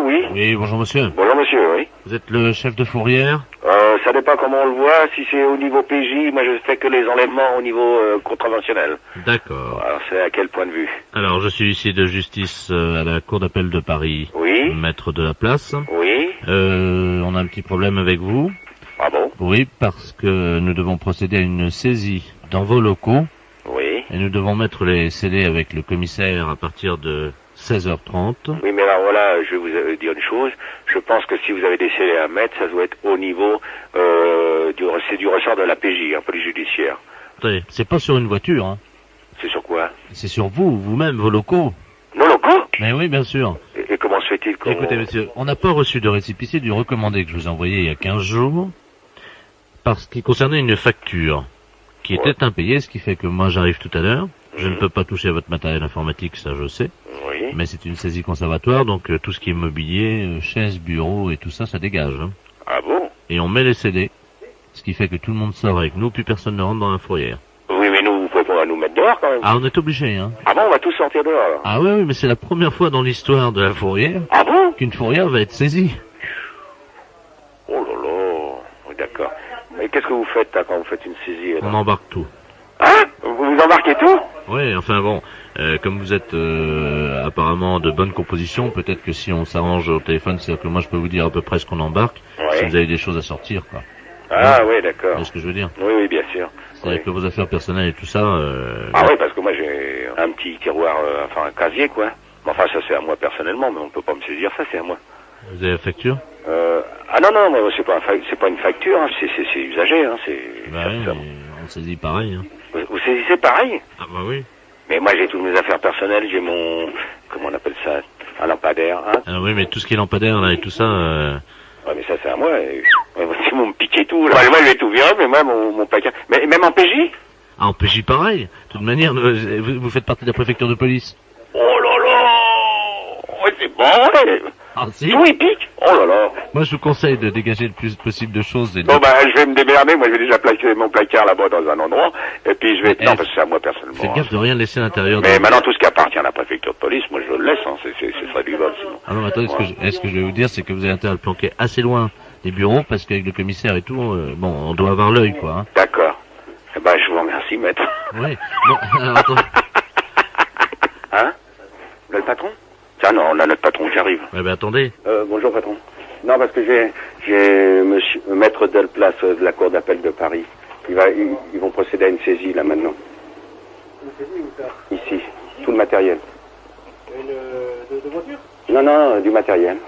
Allô, oui. Oui, bonjour monsieur. Bonjour monsieur, oui. Vous êtes le chef de fourrière? Ça dépend comment on le voit. Si c'est au niveau PJ, moi je fais que les enlèvements au niveau contraventionnel. D'accord. Alors c'est à quel point de vue? Alors, je suis ici de justice à la cour d'appel de Paris. Oui. Maître de la place. Oui. On a un petit problème avec vous. Ah bon? Oui, parce que nous devons procéder à une saisie dans vos locaux. Oui. Et nous devons mettre les scellés avec le commissaire à partir de 16h30. Oui, mais alors voilà, je vais vous dire une chose. Je pense que si vous avez des scellés à mettre, ça doit être au niveau c'est du ressort de la PJ, police judiciaire. Attendez, c'est pas sur une voiture, hein. C'est sur quoi? C'est sur vous, vous-même, vos locaux. Nos locaux? Mais oui, bien sûr. Et comment se fait-il qu'on... Écoutez, monsieur, on n'a pas reçu de récépissé du recommandé que je vous ai envoyé il y a 15 jours, parce qu'il concernait une facture qui était impayée, ce qui fait que moi j'arrive tout à l'heure. Je ne peux pas toucher à votre matériel informatique, ça je sais. Oui. Mais c'est une saisie conservatoire, donc tout ce qui est mobilier, chaises, bureaux et tout ça, ça dégage. Hein. Ah bon? Et on met les CD, ce qui fait que tout le monde sort avec nous, puis personne ne rentre dans la fourrière. Oui, mais nous, vous pouvez pas nous mettre dehors quand même. Ah, on est obligé, hein. Ah bon, on va tous sortir dehors alors. Ah oui, mais c'est la première fois dans l'histoire de la fourrière Ah bon? qu'une fourrière va être saisie. Oh là là, oui, d'accord. Mais qu'est-ce que vous faites là, quand vous faites une saisie là? On embarque tout. Hein? Vous embarquez tout? Oui, enfin bon, comme vous êtes apparemment de bonne composition, peut-être que si on s'arrange au téléphone, c'est-à-dire que moi je peux vous dire à peu près ce qu'on embarque, Ouais. si vous avez des choses à sortir, quoi. Ah oui, d'accord. C'est ce que je veux dire. Oui, oui, bien sûr. C'est-à-dire Oui. que vos affaires personnelles et tout ça... Ah oui, parce que moi j'ai un petit tiroir, enfin un casier quoi. Mais enfin ça c'est à moi personnellement, mais on peut pas me saisir ça, c'est à moi. Vous avez la facture? Ah non, non, mais c'est pas une facture, hein, c'est usagé, hein, c'est... Bah oui, ça- mais on saisit pareil. Hein. Vous saisissez pareil? Ah bah oui. Mais moi j'ai toutes mes affaires personnelles, j'ai mon... Comment on appelle ça? Un lampadaire, hein? Ah oui, mais tout ce qui est lampadaire là et tout ça... Ouais, mais ça c'est à moi, ils vont me piquer tout, là. Moi je vais tout virer, mais moi mon placard... Mais même en PJ? Ah, on peut y pareil. De toute manière, vous faites partie de la préfecture de police. Oh là là! Ouais, c'est bon, ouais. Ah si. Tout il pique? Oh là là! Moi, je vous conseille de dégager le plus possible de choses. Et de... Bon bah je vais me démerder, moi je vais déjà placer mon placard là-bas dans un endroit, et puis je vais... Mais, non, parce que c'est à moi personnellement. Faites gaffe de rien laisser à l'intérieur. Mais de... maintenant tout ce qui appartient à la préfecture de police, moi je le laisse, hein, ce serait du vol sinon. Ah non, mais attendez, ce que je vais vous dire, c'est que vous avez intérêt à le planquer assez loin des bureaux, parce qu'avec le commissaire et tout, bon, on doit avoir l'œil, quoi. Hein. D'accord. Eh ben je vous remercie, maître. Oui. Bon, alors, attendez. Hein? Le patron? Tiens, non, on a notre patron qui arrive. Ouais, ben attendez. Bonjour patron. Non, parce que j'ai monsieur maître Delplace de la cour d'appel de Paris. Ils vont procéder à une saisie là maintenant. Une saisie où ça? Ici, tout le matériel. De voiture? Non, non, du matériel.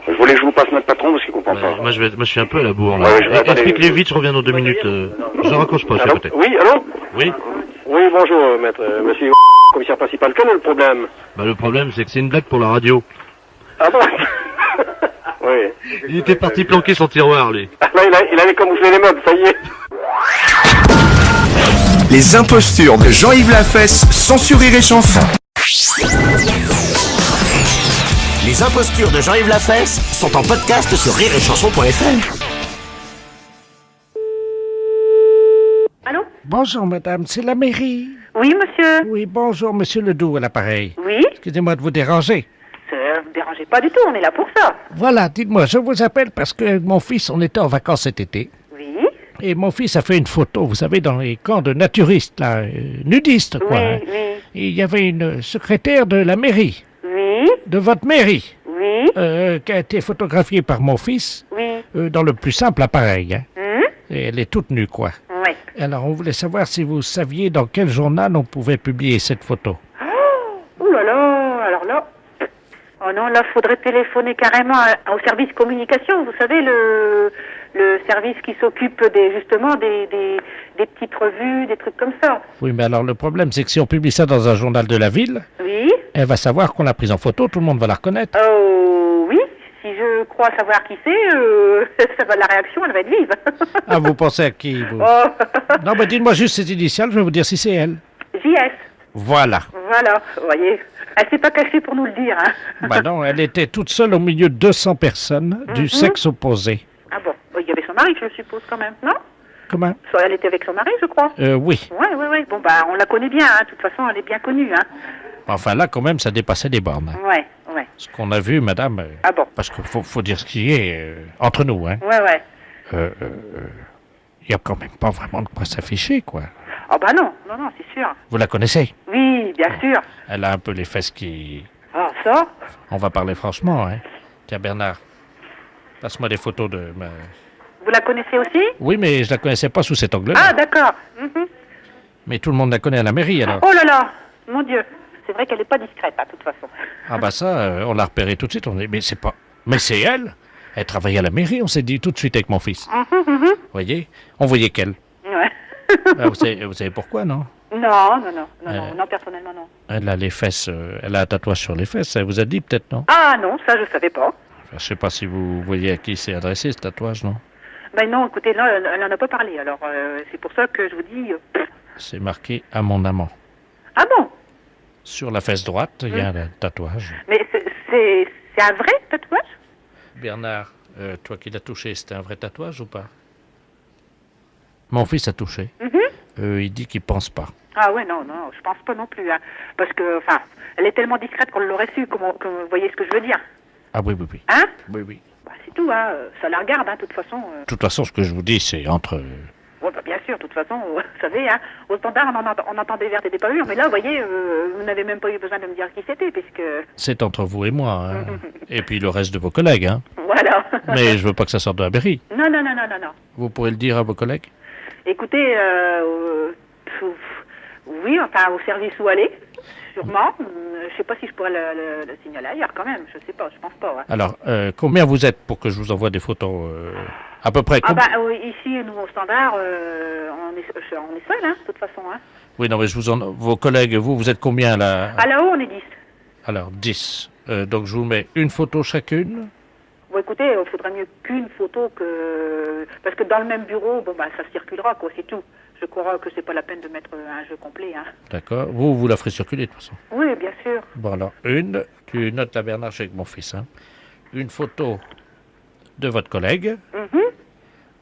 Je voulais que je vous passe notre patron parce qu'il comprend Ouais, pas. moi, je suis un peu à la bourre, là. Ouais, je vais attendre. Explique-les vite, je reviens dans 2 minutes. Je raccroche pas, je suis à Allô? côté. Oui, allô? Oui. Oui, bonjour, maître. Monsieur commissaire principal, quel est le problème? Bah, le problème, c'est que c'est une blague pour la radio. Ah bon? Oui. Il était parti planquer son tiroir, lui. Ah, là, il avait camouflé les meubles, ça y est. Les impostures de Jean-Yves Lafesse, sans sourire et chanson. Les impostures de Jean-Yves Lafesse sont en podcast sur rireetchanson.fr. Allô? Bonjour madame, c'est la mairie. Oui, monsieur. Oui, bonjour monsieur Ledoux à l'appareil. Oui? Excusez-moi de vous déranger. Ne vous dérangez pas du tout, on est là pour ça. Voilà, dites-moi, je vous appelle parce que mon fils, on était en vacances cet été. Oui? Et mon fils a fait une photo, vous savez, dans les camps de naturistes, là, nudistes, quoi. hein. Oui, oui. Et il y avait une secrétaire de la mairie, Oui? de votre mairie, Oui? qui a été photographiée par mon fils, Oui? dans le plus simple appareil. Hein. Hum? Et elle est toute nue, quoi. Oui. Alors, on voulait savoir si vous saviez dans quel journal on pouvait publier cette photo. Ouh là là, alors là... Oh non, là, faudrait téléphoner carrément au service communication. Vous savez, le service qui s'occupe justement des petites revues, des trucs comme ça. Oui, mais alors le problème, c'est que si on publie ça dans un journal de la ville, Oui? elle va savoir qu'on l'a prise en photo, tout le monde va la reconnaître. Oh, oui. Si je crois savoir qui c'est, ça va, la réaction, elle va être vive. Ah, vous pensez à qui vous... Oh, Non, mais dites-moi juste ses initiales, je vais vous dire si c'est elle. JS. Voilà. Voilà, vous voyez. Elle s'est pas cachée pour nous le dire, hein. Bah non, elle était toute seule au milieu de 200 personnes du sexe opposé. Ah bon, il y avait son mari, je suppose, quand même, non? Comment? Elle était avec son mari, je crois. Oui. Ouais. Bon, bah, on la connaît bien, hein. De toute façon, elle est bien connue, hein. Enfin là, quand même, ça dépassait les bornes. Ouais. Ce qu'on a vu, madame, Ah bon? parce qu'il faut dire ce qui est entre nous, hein. Ouais. Il n'y a quand même pas vraiment de quoi s'afficher, quoi. Oh bah non, c'est sûr. Vous la connaissez? Oui, bien sûr. Elle a un peu les fesses qui... Ah, ça? On va parler franchement, hein. Tiens, Bernard, passe-moi des photos de ma... Vous la connaissez aussi? Oui, mais je la connaissais pas sous cet angle-là. Ah, d'accord. Mhm. Mais tout le monde la connaît à la mairie, alors. Oh là là, mon Dieu. C'est vrai qu'elle n'est pas discrète, de toute façon. Ah bah ça, on l'a repéré tout de suite. On dit, mais c'est pas... Mais c'est elle. Elle travaille à la mairie, on s'est dit tout de suite avec mon fils. Vous voyez? On voyait qu'elle. Ouais. Ah, vous savez pourquoi, non? Non, personnellement, non. Elle a les fesses, elle a un tatouage sur les fesses, elle vous a dit peut-être, non? Ah non, ça, je savais pas. Enfin, je sais pas si vous voyez à qui c'est adressé ce tatouage, non? Ben non, écoutez, là, elle n'en a pas parlé, alors c'est pour ça que je vous dis... C'est marqué à mon amant. Ah bon? Sur la fesse droite, il y a un tatouage. Mais c'est un vrai tatouage? Bernard, toi qui l'as touché, c'était un vrai tatouage ou pas? Mon fils a touché. Il dit qu'il pense pas. Ah ouais, non, je pense pas non plus. Hein. Parce que, enfin, elle est tellement discrète qu'on l'aurait su, vous voyez ce que je veux dire? Ah oui. Hein? Oui. Bah, c'est tout, hein. Ça la regarde, hein, de toute façon. De toute façon, ce que je vous dis, c'est entre... Ouais, bah, bien sûr, de toute façon, vous savez, hein, au standard, on entend des vertes et des pas mûres, mais là, vous voyez, vous n'avez même pas eu besoin de me dire qui c'était, puisque... C'est entre vous et moi, hein. Et puis le reste de vos collègues, hein. Voilà. Mais je veux pas que ça sorte de la mairie. Non. Vous pourrez le dire à vos collègues? Écoutez, oui, enfin, au service où aller, sûrement. Je sais pas si je pourrais le signaler ailleurs, quand même. Je sais pas, je pense pas. Ouais. Alors, combien vous êtes pour que je vous envoie des photos à peu près? Ah bah oui, ici, nous, au standard, on est seul, hein, de toute façon. Hein. Oui, non, mais vos collègues, vous êtes combien là? À là-haut, on est 10. Alors, 10. Donc, je vous mets une photo chacune. Bon, écoutez, il faudrait mieux qu'une photo que... Parce que dans le même bureau, bon, bah, ça circulera, quoi, c'est tout. Je crois que c'est pas la peine de mettre un jeu complet, hein. D'accord. Vous la ferez circuler, de toute façon. Oui, bien sûr. Bon, alors, tu notes la Bernard, je suis avec mon fils, hein. Une photo de votre collègue.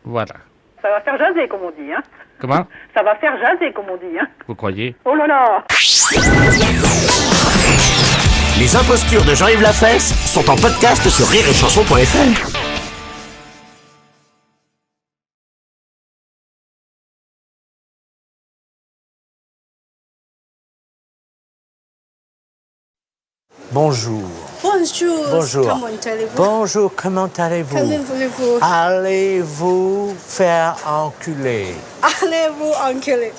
Voilà. Ça va faire jaser, comme on dit, hein. Comment? Ça va faire jaser, comme on dit, hein. Vous croyez? Oh là là! Les impostures de Jean-Yves Lafesse sont en podcast sur rireetchanson.fr. Bonjour. Bonjour. Bonjour. Comment allez-vous? Bonjour, comment allez-vous? Comment voulez-vous? Allez-vous faire enculer? Allez-vous enculer?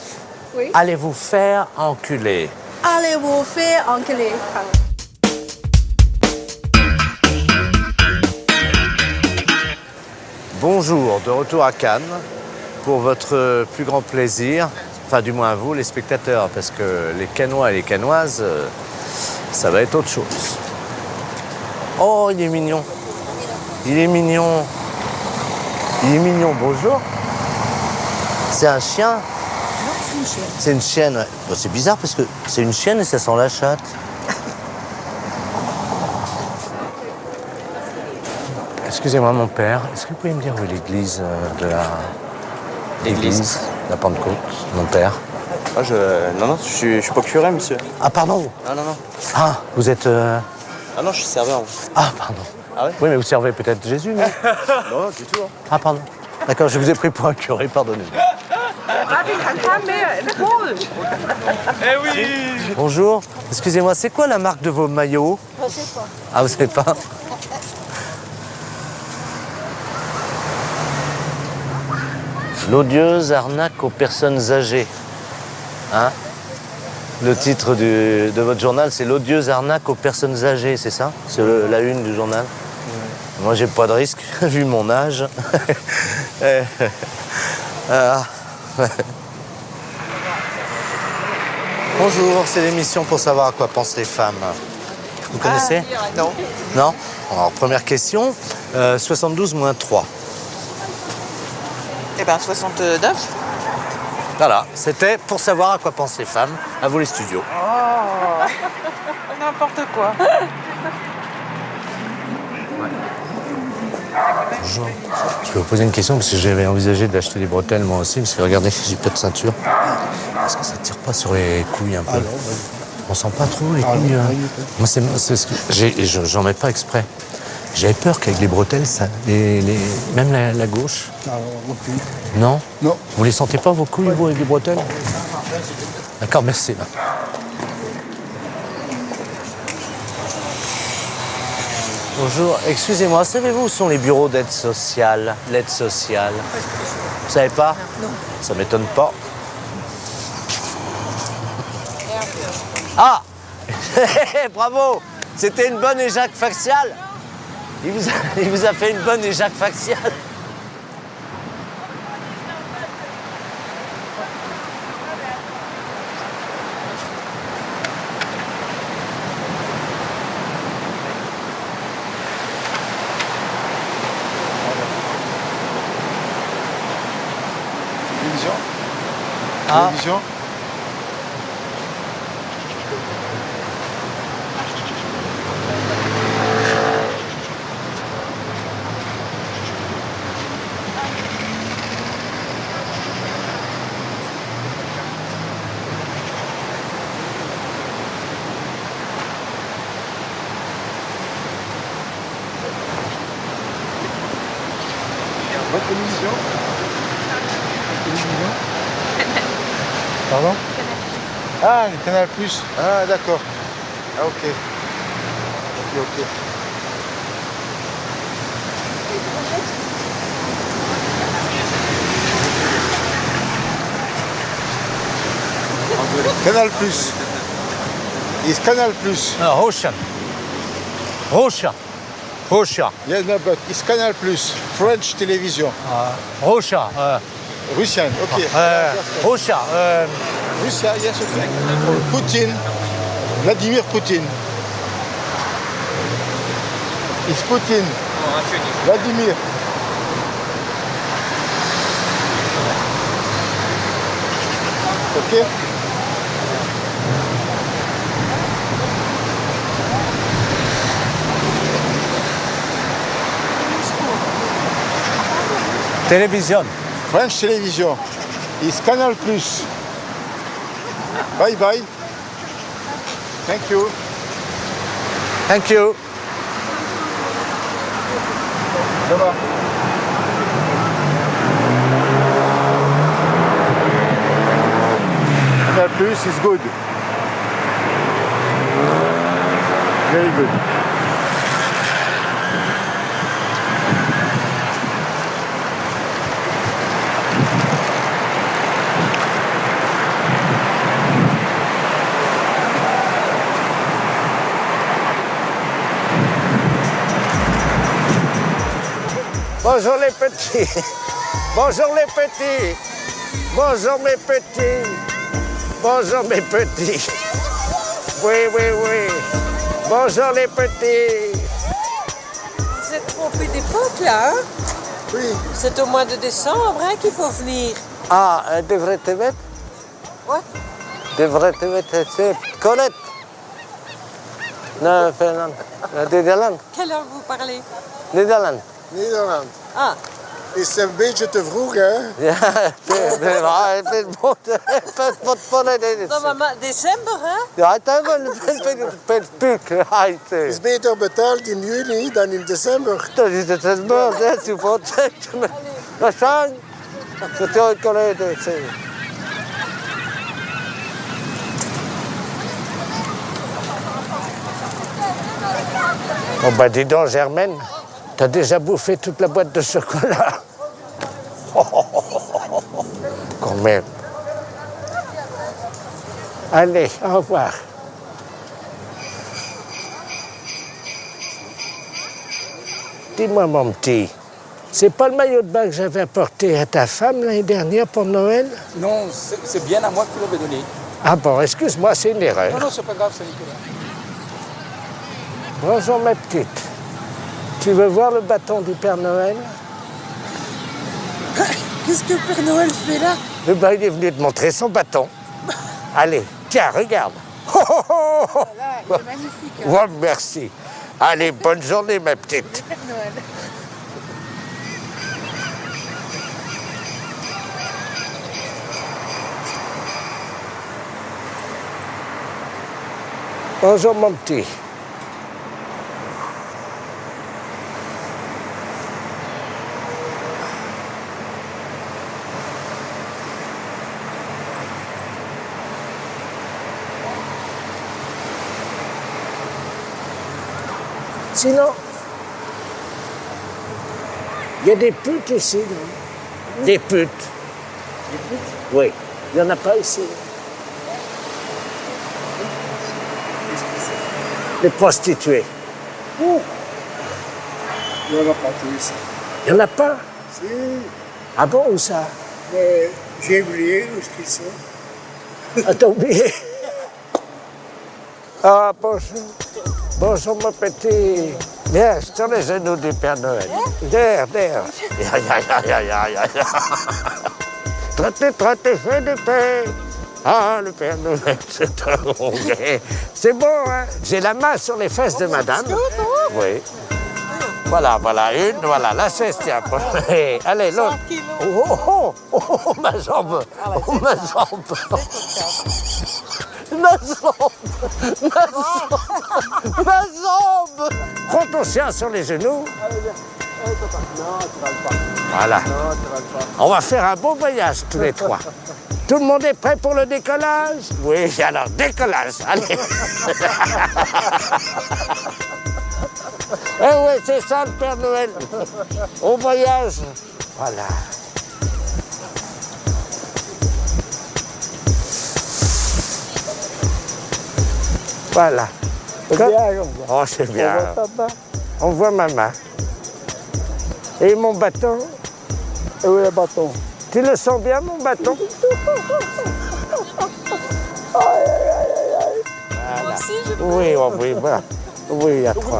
Oui. Allez-vous faire enculer? Allez-vous faire enculer? Bonjour, de retour à Cannes pour votre plus grand plaisir, enfin du moins vous les spectateurs, parce que les Cannois et les Cannoises, ça va être autre chose. Oh, il est mignon. Il est mignon. Il est mignon, bonjour. C'est un chien? Non, c'est une chienne. C'est une chienne, ouais. Bon, c'est bizarre parce que c'est une chienne et ça sent la chatte. Excusez-moi, mon père, est-ce que vous pouvez me dire où est l'église de la... L'église de la Pentecôte, mon père? Ah, non, je suis pas curé, monsieur. Ah, pardon. Non. Ah, vous êtes... Ah non, je suis serveur. Ah, pardon. Ah ouais? Oui, mais vous servez peut-être Jésus, non? Non, du tout. Hein. Ah, pardon. D'accord, je vous ai pris pour un curé, pardonnez-moi. Eh oui! Bonjour, excusez-moi, c'est quoi la marque de vos maillots? Je sais pas. Ah, vous savez pas? L'odieuse arnaque aux personnes âgées. Hein? Le titre de votre journal, c'est l'odieuse arnaque aux personnes âgées, c'est ça? C'est la une du journal? Ouais. Moi, j'ai pas de risque, vu mon âge. Bonjour, c'est l'émission pour savoir à quoi pensent les femmes. Vous connaissez? Non. Non? Alors, première question, 72 moins 3. Eh ben 69. Voilà, c'était pour savoir à quoi pensent les femmes. À vous les studios. Oh, n'importe quoi. Bonjour. Je peux vous poser une question parce que j'avais envisagé d'acheter des bretelles moi aussi, parce que regardez, j'ai pas de ceinture. Est-ce que ça tire pas sur les couilles un peu? On sent pas trop les couilles. Moi, c'est ce que j'en mets pas exprès. J'avais peur qu'avec les bretelles, ça, même la gauche. Non plus. Non. Non. Vous les sentez pas vos couilles, vous, avec les bretelles? D'accord, merci. Là. Bonjour, excusez-moi, savez-vous où sont les bureaux d'aide sociale, l'aide sociale? Vous savez pas? Non. Ça m'étonne pas. Ah. Bravo. C'était une bonne éjac faciale. Il vous a fait une bonne éjac faciale. Télévision. Ah. Télévision. Votre télévision. Télévision. Pardon? Ah, le Canal Plus. Ah, d'accord. Ah, ok. Ok. Canal Plus. Is Canal Plus. Russian. Russia. Russia. Yes, no, but it's Canal Plus. French television. Russia. Russian, ok. Russia. Russia, yes, okay. Poutine. Vladimir Poutine. It's Poutine. Vladimir. Ok. Télévision. French television. It's Canal Plus. Bye bye. Thank you. Thank you. Ça va. Canal Plus is good. Very good. Bonjour les petits. Bonjour les petits. Bonjour mes petits. Bonjour mes petits. Oui. Bonjour les petits. Vous êtes trompé d'époque là, hein? Oui. C'est au mois de décembre hein, qu'il faut venir. Ah, devrait te mettre? What? Devrait te mettre, c'est Colette. Non, Nederland. Quelle langue vous parlez? Nederland. Nederland. Ah. Is een beetje te vroeg, hè? Ja, het Dans december, hè? Ja, het is een is beter betaald in juni dan in december. Dat is het december, hè? Support. Dat zijn. Dat is ook correct. Oh bah dis donc Germaine, t'as déjà bouffé toute la boîte de chocolat. Quand même. Allez, au revoir. Dis-moi mon petit, c'est pas le maillot de bain que j'avais apporté à ta femme l'année dernière pour Noël? Non, c'est bien à moi que tu l'avais donné. Ah bon, excuse-moi, c'est une erreur. Non, c'est pas grave, c'est Nicolas. Bonjour ma petite. Tu veux voir le bâton du Père Noël? Qu'est-ce que Père Noël fait là? Eh ben, il est venu te montrer son bâton. Allez, tiens, regarde. Voilà, il est magnifique. Hein? Ouais, merci. Allez, bonne journée ma petite. Père Noël. Bonjour mon petit. Sinon, il y a des putes ici, non? Des putes. Des putes? Oui. Il n'y en a pas ici. Les prostituées. Oh. Il n'y en a pas tout ici. Il n'y en a pas? Si. Ah bon, où ça? Mais j'ai oublié où est-ce qu'ils sont. Ah, t'as oublié? Ah, bonjour. Bonjour, mon petit. Viens, sur les genoux du Père Noël. Viens, viens. Trottez, fais de paix. Ah, le Père Noël, c'est un onglet. C'est bon, hein? J'ai la main sur les fesses de madame. Oui. Voilà, une, voilà, la chaise tient. Allez, l'autre. Oh, ma jambe. Oh, ma jambe. Ma jambe. Prends ton chien sur les genoux. Voilà. On va faire un beau voyage tous les trois. Tout le monde est prêt pour le décollage? Oui, alors décollage, allez. Eh oui, c'est ça le Père Noël. Au voyage. Voilà. Voilà. C'est bien, oh, c'est bien. On voit ma main. Et mon bâton? Et où est le bâton? Tu le sens bien, mon bâton? Voilà. Oui, voilà. Oui, il y a trois.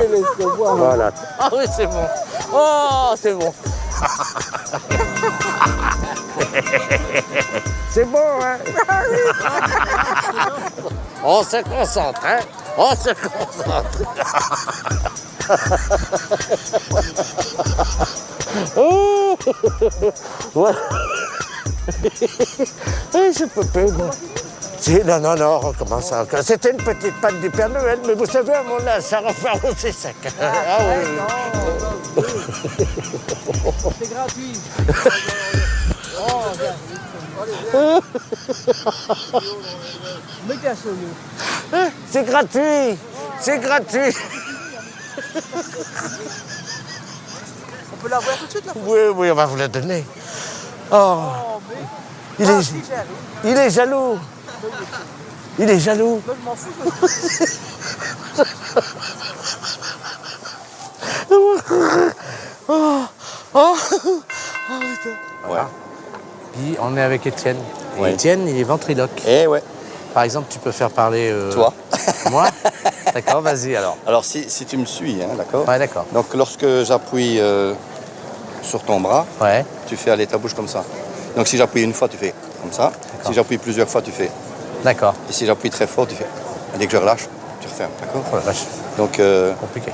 Voilà. Ah oui, c'est bon. Oh, c'est bon. C'est bon, hein? On se concentre, hein? On se concentre. Oh, voilà. Je peux pas, moi. Non, on recommence encore. C'était une petite panne du Père Noël, mais vous savez, à mon âge, ça repart aussi sec. Ah oui. C'est gratuit. C'est gratuit. C'est gratuit. On peut la voir tout de suite, là? Oui, on va vous la donner. Oh. Il est jaloux. Il est jaloux. Je m'en fous. Voilà. Puis on est avec Étienne. Et Ouais. Étienne, il est ventriloque. Eh ouais. Par exemple, tu peux faire parler... Toi. Moi? D'accord, vas-y alors. Alors si tu me suis, hein, d'accord? Ouais, d'accord. Donc lorsque j'appuie sur ton bras, Ouais. tu fais aller ta bouche comme ça. Donc si j'appuie une fois, tu fais comme ça. Si j'appuie plusieurs fois, tu fais. D'accord. Et si j'appuie très fort, tu fais. Et dès que je relâche, tu refermes, d'accord? Oh la vache. Donc, compliqué.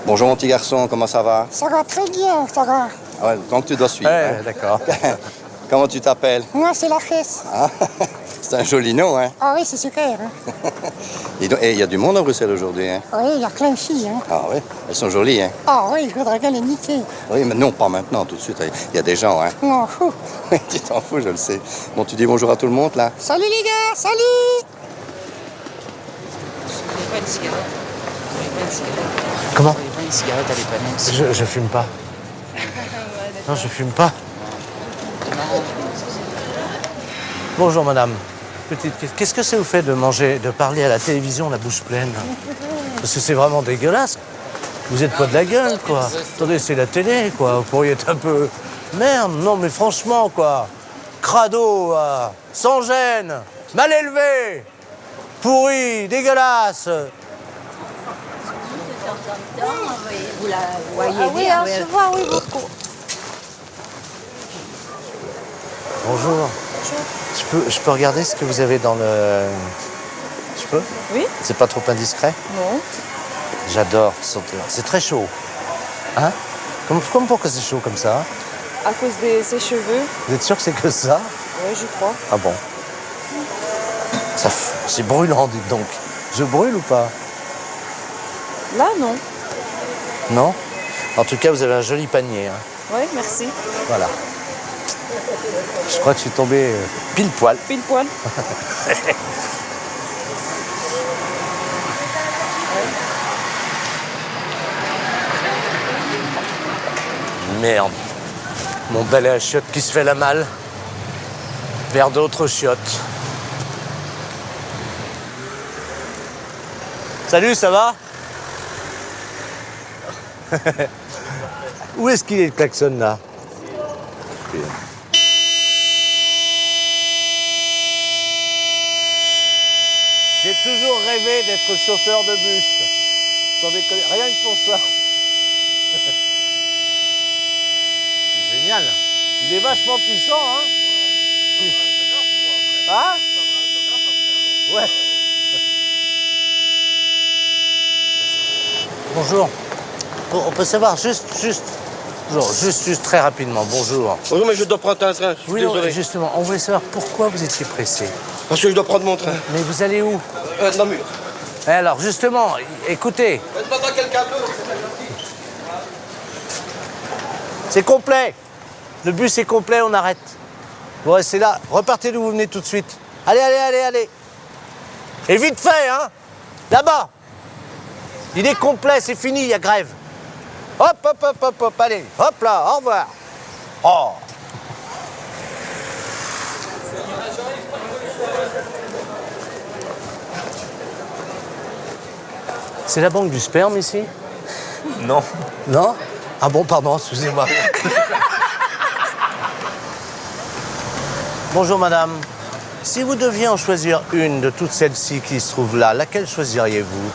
Bonjour mon petit garçon, comment ça va? Ça va très bien, ça va. Ah ouais, donc tu dois suivre. Ouais, hein. d'accord. Comment tu t'appelles? Moi, c'est la fesse. Ah, c'est un joli nom, hein? Ah oui, c'est super. Hein. Et il y a du monde à Bruxelles aujourd'hui, hein? Oui, il y a plein de filles. Hein. Ah oui, elles sont jolies, hein? Ah oui, je voudrais bien les niquer. Oui, mais non, pas maintenant, tout de suite. Il y a des gens, hein? Non, fou. Tu t'en fous, je le sais. Bon, tu dis bonjour à tout le monde, là? Salut les gars, salut. Pas une cigarette. Pas une cigarette. Comment? Pas une cigarette à l'épanouisse. Je fume pas. Non, je fume pas. Bonjour madame. Petite, qu'est-ce que c'est vous fait de manger, de parler à la télévision la bouche pleine? Parce que c'est vraiment dégueulasse. Vous êtes pas de la gueule, quoi. Attendez, c'est la télé, quoi. Vous pourriez être un peu... Merde, non mais franchement, quoi. Crado, sans gêne, mal élevé, pourri, dégueulasse. Vous la voyez Ah oui, bien. on se voit, oui, beaucoup. Bonjour. Je peux regarder ce que vous avez dans le... Je peux? Oui. C'est pas trop indiscret? Non. J'adore sauter. C'est très chaud. Hein? Comme pourquoi c'est chaud comme ça? À cause de ses cheveux. Vous êtes sûr que c'est que ça? Oui, je crois. Ah bon? C'est brûlant, dites donc. Je brûle ou pas? Là, non. Non? En tout cas, vous avez un joli panier. Hein. Oui, merci. Voilà. Je crois que je suis tombé pile poil. Pile poil. Merde. Mon balai à chiottes qui se fait la malle. Vers d'autres chiottes. Salut, ça va? Où est-ce qu'il est le klaxon là? J'ai toujours rêvé d'être chauffeur de bus. Sans déconner, rien que pour ça. C'est génial. Il est vachement puissant, hein? Hein? Ouais. Bonjour. On peut savoir juste très rapidement. Bonjour. Bonjour, mais je dois prendre un train. Je suis désolé. Justement, on voulait savoir pourquoi vous étiez pressé. Parce que je dois prendre mon train. Mais vous allez où? Dans le mur. Alors, justement, écoutez. C'est complet. Le bus est complet, on arrête. Vous restez là. Repartez d'où vous venez tout de suite. Allez, allez, allez, allez. Et vite fait, hein. Là-bas. Il est complet, c'est fini, il y a grève. Hop, hop, hop, hop, hop, allez. Hop là, au revoir. Oh. C'est la banque du sperme ici? Non. Non? Ah bon, pardon, excusez-moi. Bonjour madame. Si vous deviez en choisir une de toutes celles-ci qui se trouvent là, laquelle choisiriez-vous?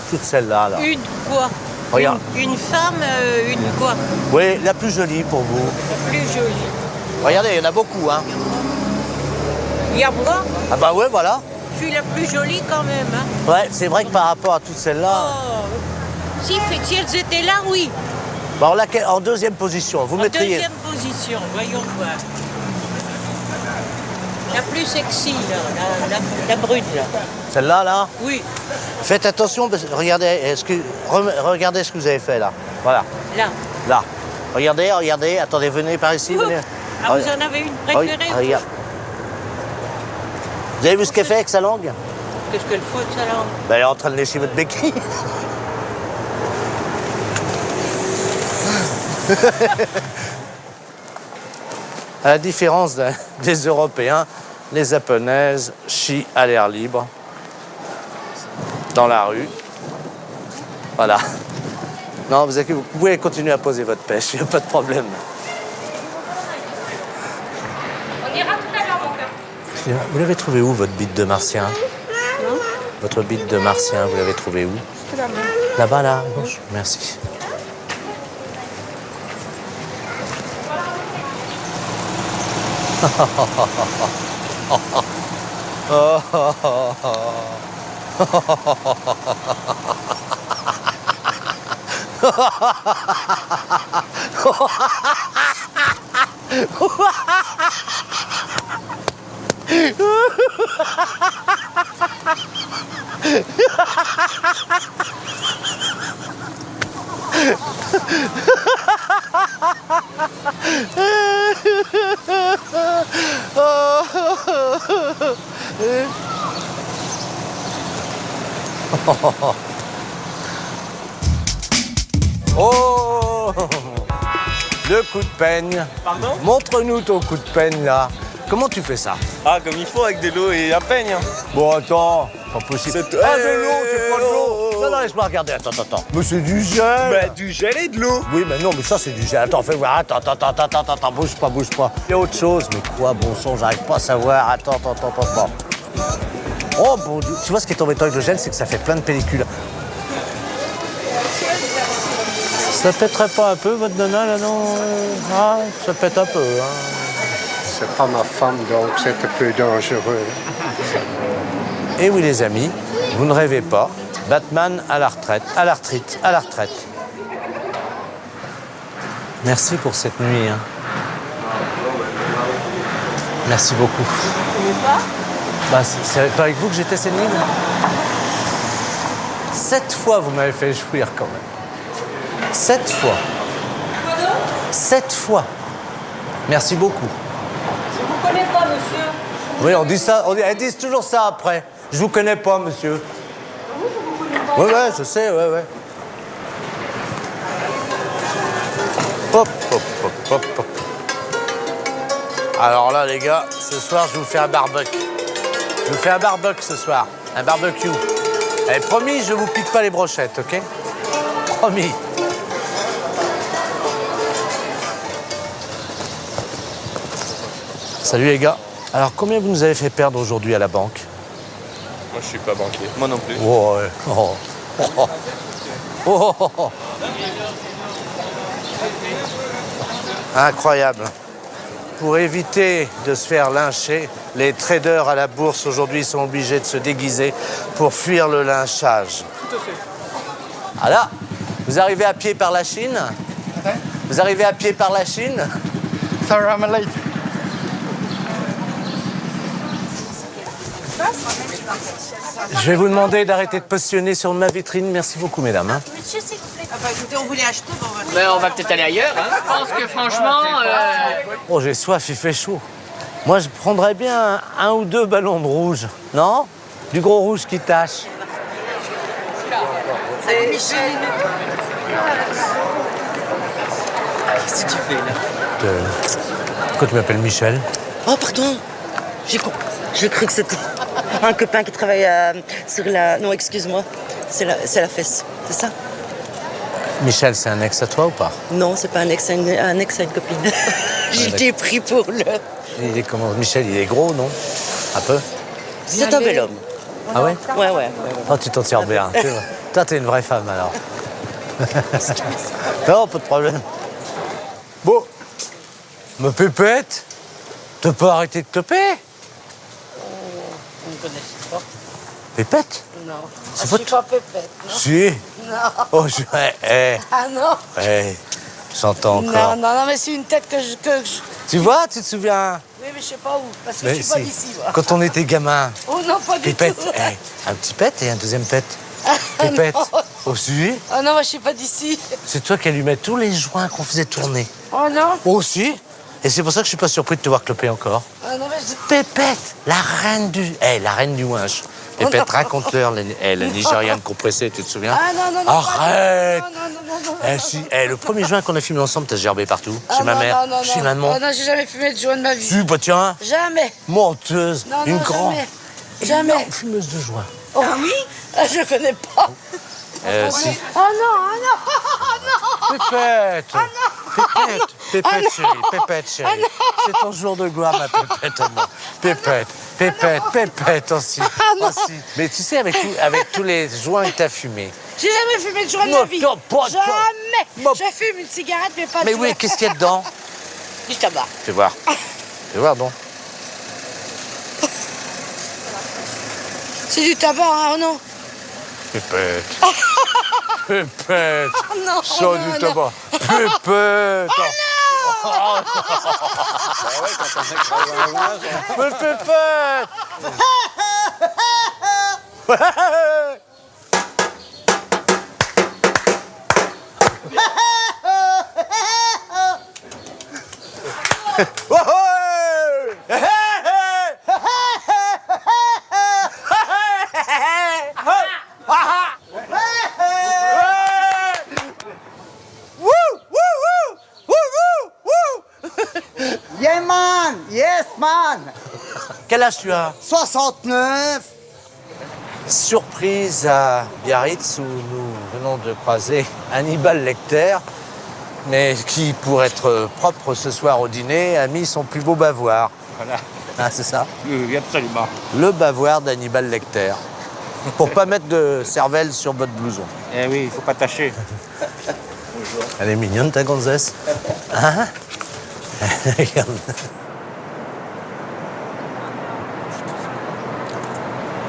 Toutes celles-là, là. Une quoi? Regarde. Une femme, une quoi? Oui, la plus jolie pour vous. La plus jolie. Regardez, il y en a beaucoup, hein. Il y a moi? Ah bah ouais, voilà. Je suis la plus jolie quand même, hein. Ouais, c'est vrai que par rapport à toutes celles-là... Oh. Si elles étaient là, oui. Bon, alors, en deuxième position, vous mettriez... En deuxième position, voyons voir. La plus sexy, là, la brune, là. Celle-là, là? Oui. Faites attention, parce que regardez ce que vous avez fait, là. Voilà. Là. Là. Regardez, regardez. Attendez, venez par ici, venez. Ah, vous en avez une préférée? Regarde. Vous avez vu ce qu'elle fait avec sa langue? Qu'est-ce qu'elle fout de sa langue? Ben, elle est en train de lécher votre béquille. À la différence des Européens, les Japonaises chient à l'air libre, dans la rue. Voilà. Non, vous pouvez continuer à poser votre pêche, il n'y a pas de problème. On ira tout à l'heure, mon cœur. Vous l'avez trouvé où, votre bite de martien? Non. Votre bite de martien, vous l'avez trouvé où? Là-bas, là, à gauche. Merci. Oh, le coup de peigne. Pardon? Montre-nous ton coup de peigne là. Comment tu fais ça? Ah, comme il faut, avec de l'eau et un peigne. Bon, attends, pas possible. Ah, de l'eau, c'est pas de l'eau. Non, non, laisse-moi regarder. Attends. Mais c'est du gel. Bah, du gel et de l'eau. Oui, mais non, mais ça, c'est du gel. Attends, fais voir. Attends, bouge pas. Il y a autre chose. Mais quoi, bon sang, j'arrive pas à savoir. Attends. Oh, bon Dieu. Tu vois, ce qui est embêtant avec le gel, c'est que ça fait plein de pellicules. Ça pèterait pas un peu, votre nana, là, non? Ah, ça pète un peu, hein. C'est pas ma femme, donc c'est un peu dangereux. Et oui, les amis, vous ne rêvez pas. Batman à la retraite. Merci pour cette nuit. Hein. Merci beaucoup. Vous ne pas? Bah, c'est pas avec vous que j'étais cette nuit, là. 7 fois, vous m'avez fait jouir quand même. 7 fois. 7 fois. Merci beaucoup. Je vous connais pas, monsieur. Oui, on dit ça, elles disent toujours ça après. Je vous connais pas, monsieur. Oui, je vous connais pas. Ouais, je sais, ouais. Hop, hop, hop, hop, hop. Alors là, les gars, ce soir, je vous fais un barbecue. Je vous fais un barbecue ce soir. Un barbecue. Et promis, je vous pique pas les brochettes, ok? Promis. Salut les gars. Alors, combien vous nous avez fait perdre aujourd'hui à la banque? Moi, je suis pas banquier. Moi non plus. Oh, ouais. Oh. Incroyable. Pour éviter de se faire lyncher, les traders à la bourse aujourd'hui sont obligés de se déguiser pour fuir le lynchage. Tout à fait. Ah là, vous arrivez à pied par la Chine? Vous arrivez à pied par la Chine? Sorry, I'm late. Je vais vous demander d'arrêter de positionner sur ma vitrine. Merci beaucoup, mesdames. Hein. Monsieur, s'il vous plaît. Ah bah écoutez, on voulait acheter, bon, on va... Mais on va peut-être aller ailleurs. Hein. Je pense que franchement... Oh, j'ai soif, il fait chaud. Moi, je prendrais bien un ou deux ballons de rouge. Non? Du gros rouge qui tache. C'est Michel. Qu'est-ce que tu fais là? Pourquoi tu m'appelles Michel? Oh pardon. J'ai cru que c'était un copain qui travaille sur la... Non, excuse-moi. C'est la fesse, c'est ça? Michel, c'est un ex à toi ou pas? Non, c'est pas un ex à une copine. J'ai été pris pour le... Il est comment? Michel, il est gros, non? Un peu? C'est un bel homme. Ah ouais? Ouais. Oh, tu t'en tires bien. Toi, t'es une vraie femme, alors. Non, pas de problème. Bon. Me pépette, t'as pas arrêté de toper? On ne connaît pas. Pépette? Non. C'est Je suis pas pépette, non? Si. Non. Oh, Ah non. J'entends encore. Non, mais c'est une tête que je... Tu vois, tu te souviens? Oui, mais je sais pas où, parce que Mais je suis pas si. d'ici, moi. Quand on était gamin. Oh non, pas du Pépette, tout. un petit pet et un deuxième pet. Ah, Pépette. non. Oh, si. Oh non, moi, je suis pas d'ici. C'est toi qui allumais tous les joints qu'on faisait tourner. Oh non. Aussi. Et c'est pour ça que je suis pas surpris de te voir cloper encore. Oh non, mais je... Pépette, la reine du... la reine du winch. Pépette, raconte-leur la Nigériane compressée, tu te souviens? Ah non. Arrête. Non. Si, le 1er juin qu'on a filmé ensemble, t'as gerbé partout. Ah, Chez ma mère, non, chez maman. Oh non, j'ai jamais fumé de joint de ma vie. Si, bah tiens. Jamais. Menteuse. Non, une grande. Jamais. énorme fumeuse de joint. Oh oui? Je connais pas. Si. Oh non. Pépette. Pépette, chérie. C'est ton jour de gloire, ma pépette à moi. Pépette aussi. Aussi. Mais tu sais, avec tous les joints que t'as fumés. J'ai jamais fumé de joint de ma vie. Jamais. Je fume une cigarette, mais pas de Mais joint. oui, qu'est-ce qu'il y a dedans? Du tabac. Fais voir. Fais voir, donc. C'est du tabac, hein, oh non? Pépette. Pépette. Oh non. Ça, du tabac. Pépette. Oh non. Mais Pépette. Yeah man, yes man. Quel âge tu as? 69. Surprise à Biarritz où nous venons de croiser Hannibal Lecter, mais qui, pour être propre ce soir au dîner, a mis son plus beau bavoir. Voilà. Ah, c'est ça? Oui, absolument. Le bavoir d'Hannibal Lecter. Pour pas mettre de cervelle sur votre blouson. Eh oui, il faut pas tâcher. Elle est mignonne, ta gonzesse. Hein? Regarde.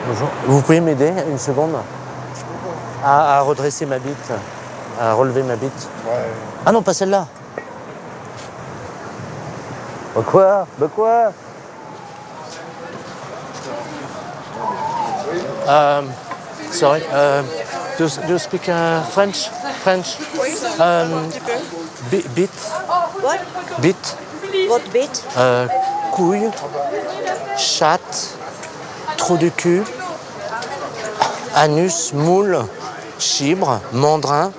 Bonjour. Vous pouvez m'aider une seconde à redresser ma bite, à relever ma bite? Ouais. Ah non, pas celle-là. Quoi? Quoi? Sorry. Do you speak French? French? Bit. What? Bit. What bit? Couille. Chatte. Trou du cul. Anus. Moule. Chibre. Mandrin.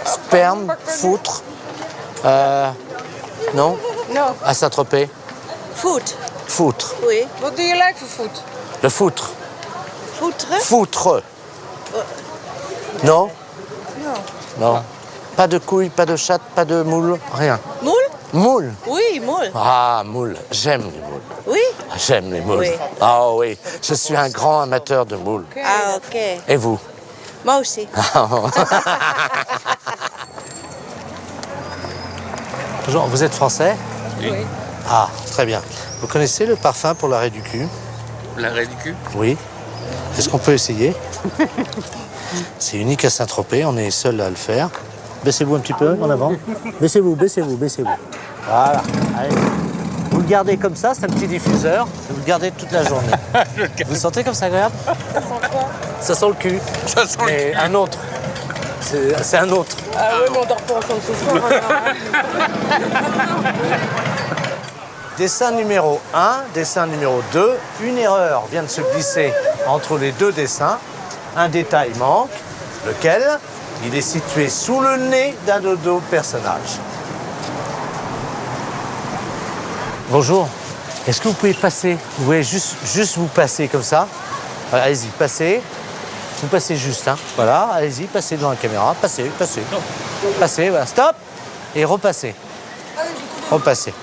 Sperme. Foutre. Non? No. À Saint-Tropez. Foot. Foutre. Oui. What do you like for food? Le foutre. Foutre? Foutre. Non? Non. Non. Pas de couilles, pas de chatte, pas de moule, rien. Moule? Moule? Oui, moule. Ah, moule. J'aime les moules. Oui? J'aime les moules. Oui. Ah oui, je suis un grand amateur de moules. Ah, ok. Et vous? Moi aussi. Bonjour, vous êtes français? Oui. Ah, très bien. Vous connaissez le parfum pour l'arrêt du cul? L'arrêt du cul? Oui. Est-ce qu'on peut essayer? C'est unique à Saint-Tropez, on est seul à le faire. Baissez-vous un petit peu en avant. Baissez-vous, baissez-vous, baissez-vous. Voilà. Allez. Vous le gardez comme ça, c'est un petit diffuseur. Vous le gardez toute la journée. Vous sentez comme ça agréable? Ça sent quoi? Ça sent le cul. Ça sent le cul. Un autre. C'est un autre. Ah oui, mais on dort pas ensemble ce soir. Dessin numéro 1, dessin numéro 2. Une erreur vient de se glisser entre les deux dessins. Un détail manque, lequel il est situé sous le nez d'un dodo personnage. Bonjour, est-ce que vous pouvez passer? Vous pouvez juste vous passer comme ça. Voilà, allez-y, passez. Vous passez juste, hein. Voilà, allez-y, passez devant la caméra. Passez, passez. Passez, voilà, stop. Et repassez. Repassez.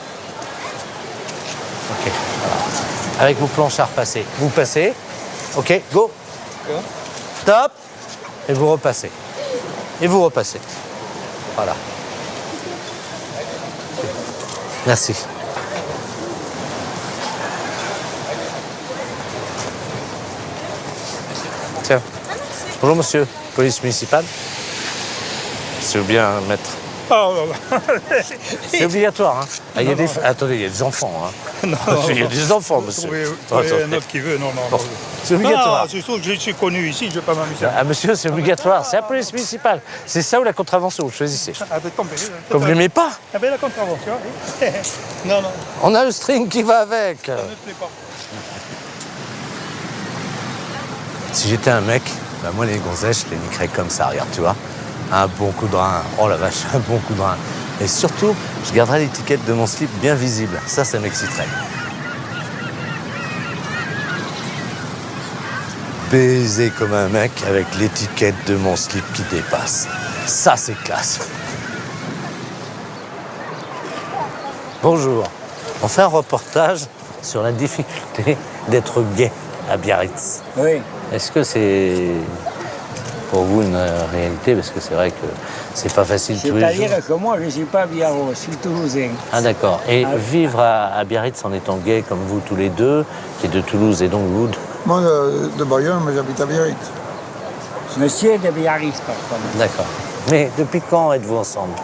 Ok, voilà. Avec vos planches à repasser. Vous passez. Ok, go. Stop. Et vous repassez. Et vous repassez. Voilà. Merci. Tiens. Bonjour monsieur, police municipale. C'est bien, maître. Oh, c'est obligatoire, hein. Ah, il y a des... Attendez, il y a des enfants, hein. Non, il y a des enfants, monsieur. Trouvez un autre qui veut, non. Bon. C'est obligatoire. Non, c'est sûr que je suis connu ici, je ne vais pas m'amuser. Ah, monsieur, c'est obligatoire. C'est la police municipale. C'est ça ou la contravention, vous choisissez. Comme vous l'aimez pas? Ah ben la contravention, oui. Non, non. On a le string qui va avec. Ça ne me plaît pas. Si j'étais un mec, bah moi les gonzesses, je les niquerais comme ça, regarde, tu vois. Un bon coup de rein. Oh la vache, un bon coup de rein. Et surtout, je garderais l'étiquette de mon slip bien visible. Ça m'exciterait. Baiser comme un mec avec l'étiquette de mon slip qui dépasse. Ça, c'est classe. Bonjour. On fait un reportage sur la difficulté d'être gay à Biarritz. Oui. Est-ce que c'est pour vous une réalité? Parce que c'est vrai que c'est pas facile tous les jours. C'est-à-dire que moi, je ne suis pas biarro, je suis toulousain. Ah d'accord. Et vivre à Biarritz en étant gay comme vous tous les deux, qui est de Toulouse et donc vous Moi, de Bayonne, mais j'habite à Biarritz. Monsieur de Biarritz, par contre. D'accord. Mais depuis quand êtes-vous ensemble?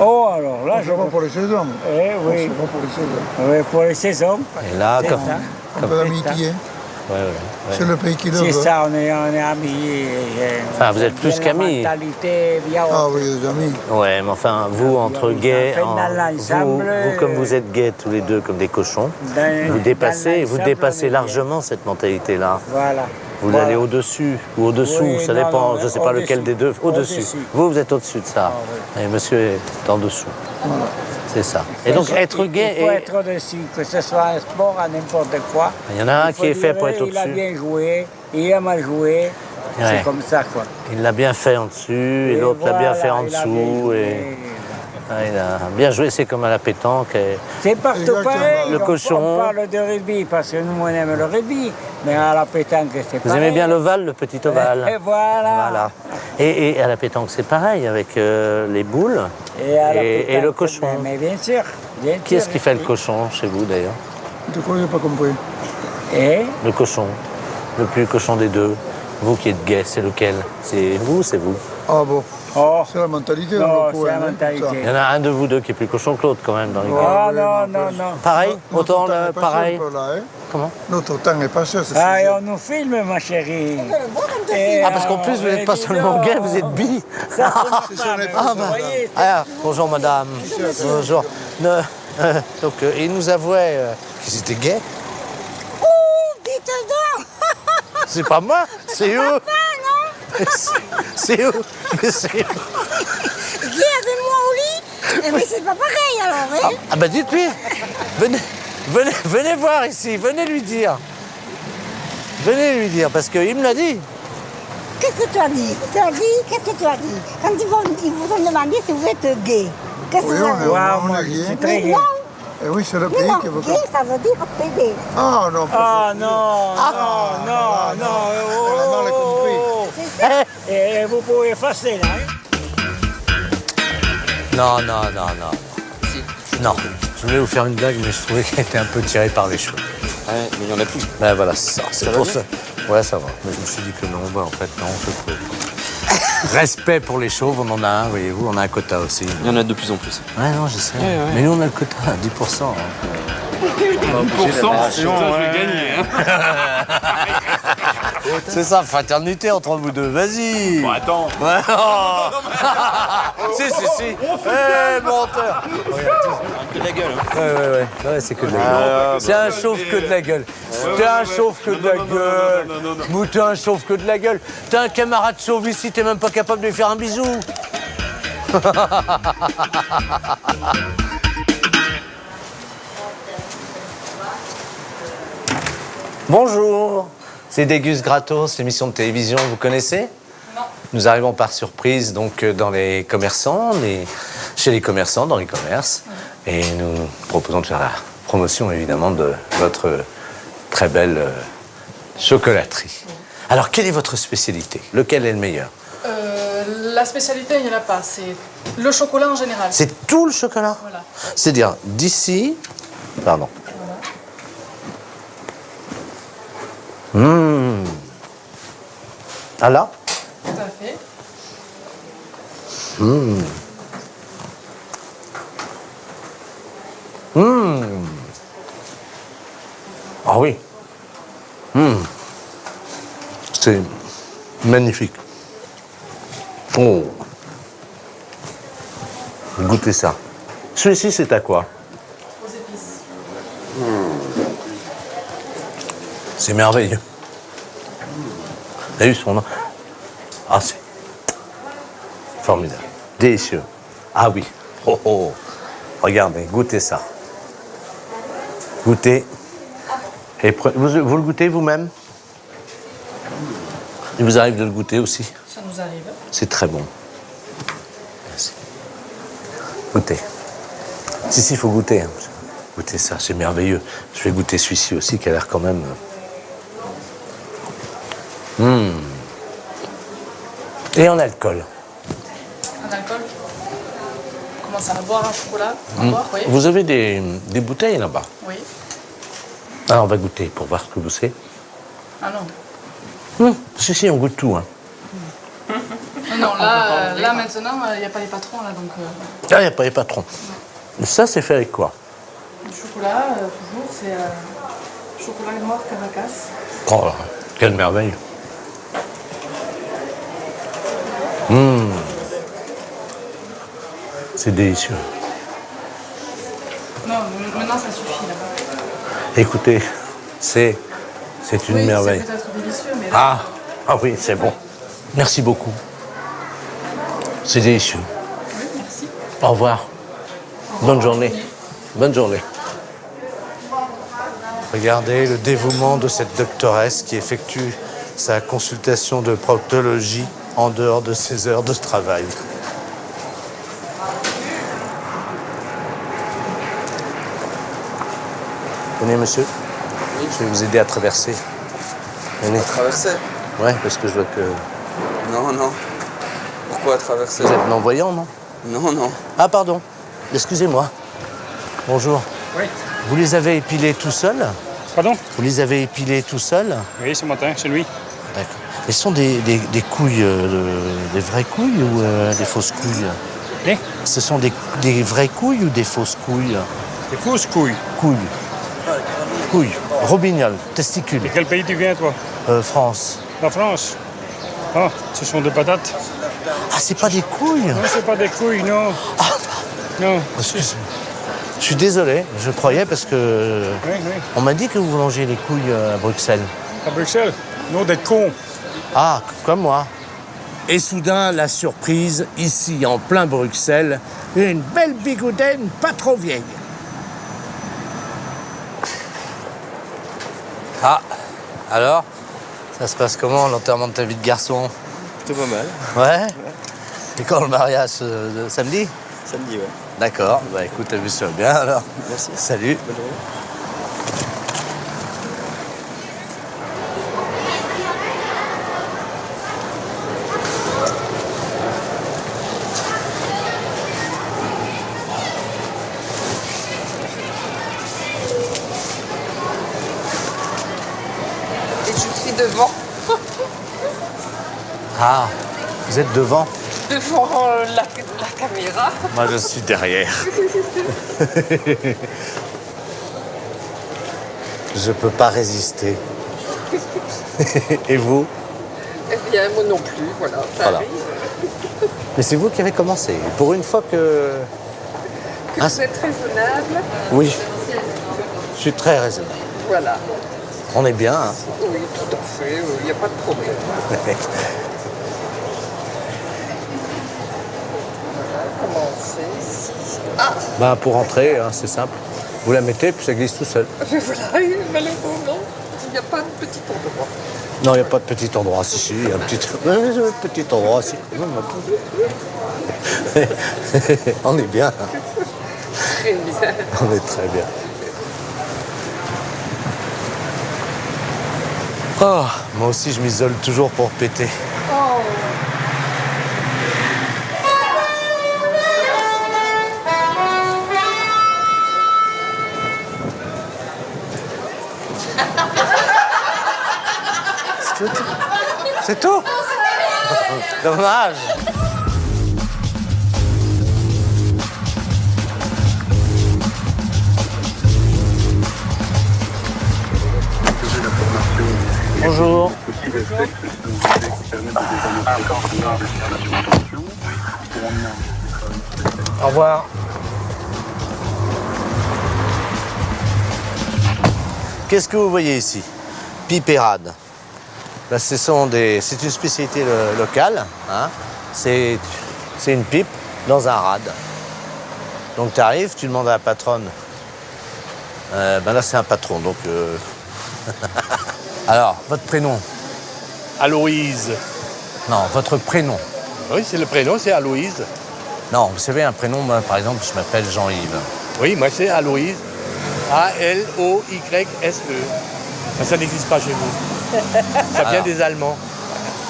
Oh, alors là, je vais pour les saisons. Eh oui. On se voit pour les saisons. Oui, pour les saisons. Et là, c'est comme... ça. Un peu d'amitié. Ouais. C'est le pays qui le veut. C'est ça, on est amis. Enfin, vous êtes plus qu'amis. Mentalité biarro. Ah oui, des amis. Ouais, mais enfin, vous, entre gays, vous, comme vous êtes gays tous les deux comme des cochons, vous dépassez largement cette mentalité-là. Voilà. Vous allez au-dessus ou au-dessous, Oui, ça non, dépend, non, je ne sais pas lequel des deux, au-dessus. Vous êtes au-dessus de ça. Et monsieur est en dessous. Voilà. C'est ça. Et donc être gay... Il faut être au-dessus, que ce soit un sport, à n'importe quoi. Il y en a un qui est fait pour être au-dessus. Il a bien joué, il a mal joué. Ouais. C'est comme ça, quoi. Il l'a bien fait en dessus, et l'autre l'a bien fait en dessous. Il a bien joué, c'est comme à la pétanque. C'est partout pareil. Le cochon. On parle de rugby parce que nous, on aime le rugby. Mais à la pétanque, c'est pareil. Vous aimez bien l'ovale, le petit ovale? Et voilà. Et à la pétanque, c'est pareil, avec les boules et le cochon. Mais bien sûr. Qui est-ce qui fait le cochon chez vous, d'ailleurs? De quoi, j'ai pas compris. Le cochon, le plus cochon des deux. Vous qui êtes gay, c'est lequel? C'est vous ou c'est vous? Ah bon. Oh. C'est la mentalité. Non, locaux, c'est la hein, mentalité. ça. Il y en a un de vous deux qui est plus cochon que l'autre quand même dans les gars. Oh non, non, non. Pareil, autant Notre temps est passé pareil. un peu, là, hein. Comment? Notre temps est passé. c'est Ah, ce et que on nous filme, ma chérie. Ah, parce qu'en plus, vous n'êtes pas seulement gay, vous êtes bi. Ça, Ah, bah. Ah, bonjour madame. Bonjour. Donc, il nous avouait qu'ils étaient gays. Oh, dites donc. C'est pas moi, c'est eux. C'est eux. C'est eux. Gay avec moi au lit. Mais c'est pas pareil alors, hein. Ah bah dites-lui. Venez voir ici, venez lui dire. Venez lui dire, parce qu'il me l'a dit. Qu'est-ce que tu as dit? Qu'est-ce que tu as dit? Quand ils vous ont demandé si vous êtes gay. Qu'est-ce que Oui, vous avez dit? on est gay. C'est très gay. Eh oui, c'est le pays Non, qui veut gay, ça veut dire pédé. Ah non, Ah non, non, non. Elle a mal compris. Et vous pouvez effacer là. Non. Non. Je voulais vous faire une blague, mais je trouvais qu'elle était un peu tirée par les cheveux. Ouais, mais il n'y en a plus. Ben voilà, c'est ça. C'est Ça pour va ça. Ouais, ça va. Mais je me suis dit que non, bah en fait, non, on se trouve. Respect pour les chauves, on en a un, voyez-vous, on a un quota aussi. Il y en a de plus en plus. Ouais, non, je sais. Ouais. Mais nous, on a le quota, 10%. Hein. 10%, sinon je vais gagner. C'est ça, fraternité entre vous deux, vas-y. Bon, attends. Ouais, oh. Si. Menteur. Que de la gueule. Ouais, c'est que de la gueule. C'est un chauve que de la gueule. T'es un chauve que de la gueule. Ou t'es un chauve que de la gueule. T'as un camarade chauve ici, t'es même pas capable de lui faire un bisou. Bonjour, c'est Dégus Gratos, l'émission de télévision, vous connaissez? Non. Nous arrivons par surprise donc dans les commerçants, chez les commerçants, dans les commerces, et nous proposons de faire la promotion évidemment de votre très belle chocolaterie. Alors, quelle est votre spécialité? Lequel est le meilleur? La spécialité, il n'y en a pas, c'est le chocolat en général. C'est tout le chocolat? Voilà. C'est-à-dire d'ici... Pardon. Ah là? Tout à fait. Ah oui. C'est magnifique. Oh. Goûtez ça. Celui-ci, c'est à quoi? Aux épices. C'est merveilleux. Vous avez vu son nom? Ah, c'est formidable. Délicieux. Ah oui. Oh. Regardez, goûtez ça. Goûtez. Et vous le goûtez vous-même? Il vous arrive de le goûter aussi? Ça nous arrive. C'est très bon. Merci. Goûtez. Si, il faut goûter. Goûtez ça, c'est merveilleux. Je vais goûter celui-ci aussi qui a l'air quand même... Et en alcool? En alcool, on commence à boire un chocolat. Boire, oui. Vous avez des bouteilles là-bas? Oui. Alors on va goûter pour voir ce que vous savez. Ah non. Si, on goûte tout. Hein. Non, là maintenant, il n'y a pas les patrons, là, donc... Ah, il n'y a pas les patrons. Mais ça, c'est fait avec quoi? Le chocolat, toujours, c'est chocolat noir Caracas. Oh, quelle merveille. C'est délicieux. Non, maintenant, ça suffit, là. Écoutez, c'est une merveille. C'est peut-être délicieux, mais là... Ah oui, c'est bon. Merci beaucoup. C'est délicieux. Oui, merci. Au revoir. Bonne journée. Bonne journée. Regardez le dévouement de cette doctoresse qui effectue sa consultation de proctologie en dehors de ses heures de travail. Venez, monsieur. Je vais vous aider à traverser. Venez. Traverser? Ouais, parce que je vois que... Non. Pourquoi traverser? Vous êtes non-voyant, non? Non. Ah, pardon. Excusez-moi. Bonjour. Oui. Vous les avez épilés tout seuls? Pardon? Vous les avez épilés tout seuls? Oui, ce matin, chez lui. D'accord. Ce sont des couilles, des vraies couilles ou des fausses couilles? Ce sont des vraies couilles ou des fausses couilles? Des fausses couilles. Couilles. Robignol, testicules. De quel pays tu viens, toi? France. La France. Ah, ce sont des patates. Ah, c'est pas des couilles? Non, c'est pas des couilles, non. Non. Excuse-moi. Je suis désolé, je croyais parce que... Oui. On m'a dit que vous mangez les couilles à Bruxelles. À Bruxelles? Non, des cons. Ah, comme moi. Et soudain, la surprise, ici, en plein Bruxelles, une belle bigoudaine pas trop vieille. Ah, alors, ça se passe comment, l'enterrement de ta vie de garçon? Plutôt pas mal. Ouais. Et quand le mariage, samedi? Samedi, ouais. D'accord. Bah écoute, amuse-toi bien alors. Merci. Salut. Bonne journée. Et je suis devant. Ah, vous êtes devant? Devant la caméra. Moi, je suis derrière. Je peux pas résister. Et vous? Eh bien, moi non plus, voilà. Ça Voilà. arrive. Mais c'est vous qui avez commencé. Pour une fois que... Que vous êtes raisonnable. Oui. Je suis très raisonnable. Voilà. On est bien, hein? Oui, tout à fait. Il n'y a pas de problème. Comment on fait ici? Ah, Bah, pour entrer, hein, c'est simple. Vous la mettez, puis ça glisse tout seul. mais voilà, malheureusement, il n'y a pas de petit endroit. Non, il n'y a pas de petit endroit. Si, il y a un petit, petit endroit. Si. On est bien. Très bien. On est très bien. Oh, moi aussi, je m'isole toujours pour péter. Oh. C'est tout? Dommage. Bonjour. Au revoir. Qu'est-ce que vous voyez ici? Pipérade. Là, c'est une spécialité locale. Hein. C'est une pipe dans un rad. Donc tu arrives, tu demandes à la patronne. Ben là, c'est un patron. Donc, Alors, votre prénom? Aloïse. Non, votre prénom. Oui, c'est le prénom, c'est Aloïse. Non, vous savez, un prénom, moi, par exemple, je m'appelle Jean-Yves. Oui, moi, c'est Aloïse. A-L-O-Y-S-E. Mais ça n'existe pas chez vous. Ça vient des Allemands.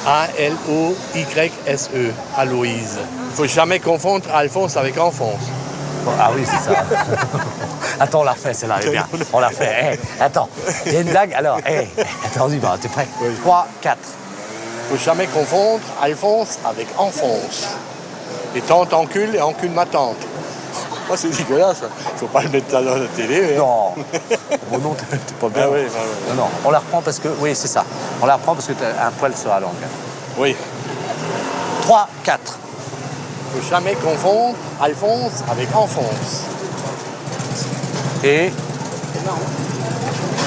A-L-O-Y-S-E. Aloïse. Il ne faut jamais confondre Alphonse avec Enfonce. Ah oui, c'est ça. Attends, on l'a refait, celle-là, elle est bien. On l'a fait. Hey, attends, il y a une blague, alors. Hey, attends, on y va, t'es prêt? 3, 4. Il ne faut jamais confondre Alphonse avec Enfonce. Et tante encule et encule ma tante. Oh, c'est dégueulasse. Il ne faut pas le mettre dans la télé. Non. Bon, non, t'es pas bien. Ah oui, ah oui. Non, on la reprend parce que... Oui, c'est ça. On la reprend parce que t'as un poil sur la langue. Oui. 3, 4. Il ne faut jamais confondre Alphonse avec Enfonce. Et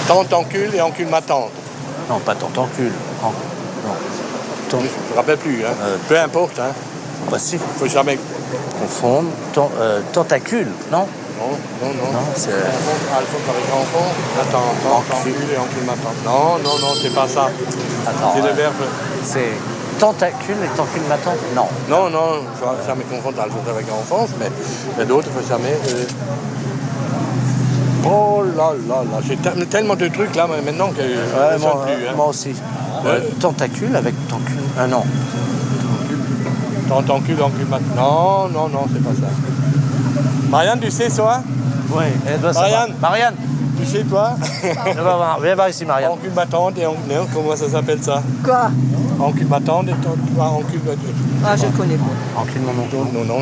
tante encule et encule ma tante. Non, pas tante encule. Non. Je ne me rappelle plus. Hein. Peu importe. Hein. Bah si. Il ne faut jamais confondre. Tentacule, non? Non, c'est... Alphonse avec enfant. Attends, encule et encule ma tante. Non, c'est pas ça. Attends, c'est le verbe. C'est tentacule et t'encule ma tante? Non. Non, il ne faut jamais confondre Alphonse avec enfance, mais il y a d'autres, il ne faut jamais... Oh là là là, j'ai tellement de trucs là maintenant que je ne sais plus. Hein. Moi aussi. Tentacule avec tentacule. Non. Tentacule, encule ma tante. Non, c'est pas ça. Marianne, tu sais toi? Oui, elle doit savoir. Marianne, tu sais toi? Viens voir ici, Marianne. Encule ma tante et comment ça s'appelle ça? Quoi? Encule ma tante et toi encule... Ah, je ne connais pas. Encule mon oncle.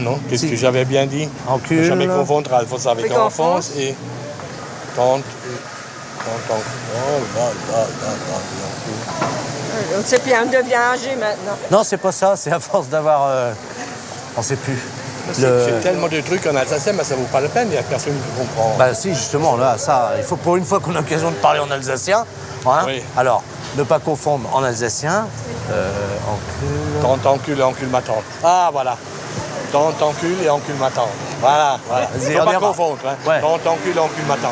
Non. Qu'est-ce que j'avais bien dit? Encule. Jamais confondre Alphonse avec Avec enfance et tante. Oh là. On ne sait plus, on devient âgé maintenant. Non, c'est pas ça, c'est à force d'avoir... on sait plus. C'est tellement de trucs en alsacien, mais ça vaut pas la peine, il n'y a personne qui comprend. Bah si, justement, là, ça, il faut pour une fois qu'on a l'occasion de parler en alsacien. Hein. Oui. Alors, ne pas confondre en alsacien, encule... Tante encule et encule ma tante. Ah, voilà. Tante encule et encule ma tante. Voilà. Il ne faut pas confondre. Hein. Ouais. Tante encule et encule ma tante.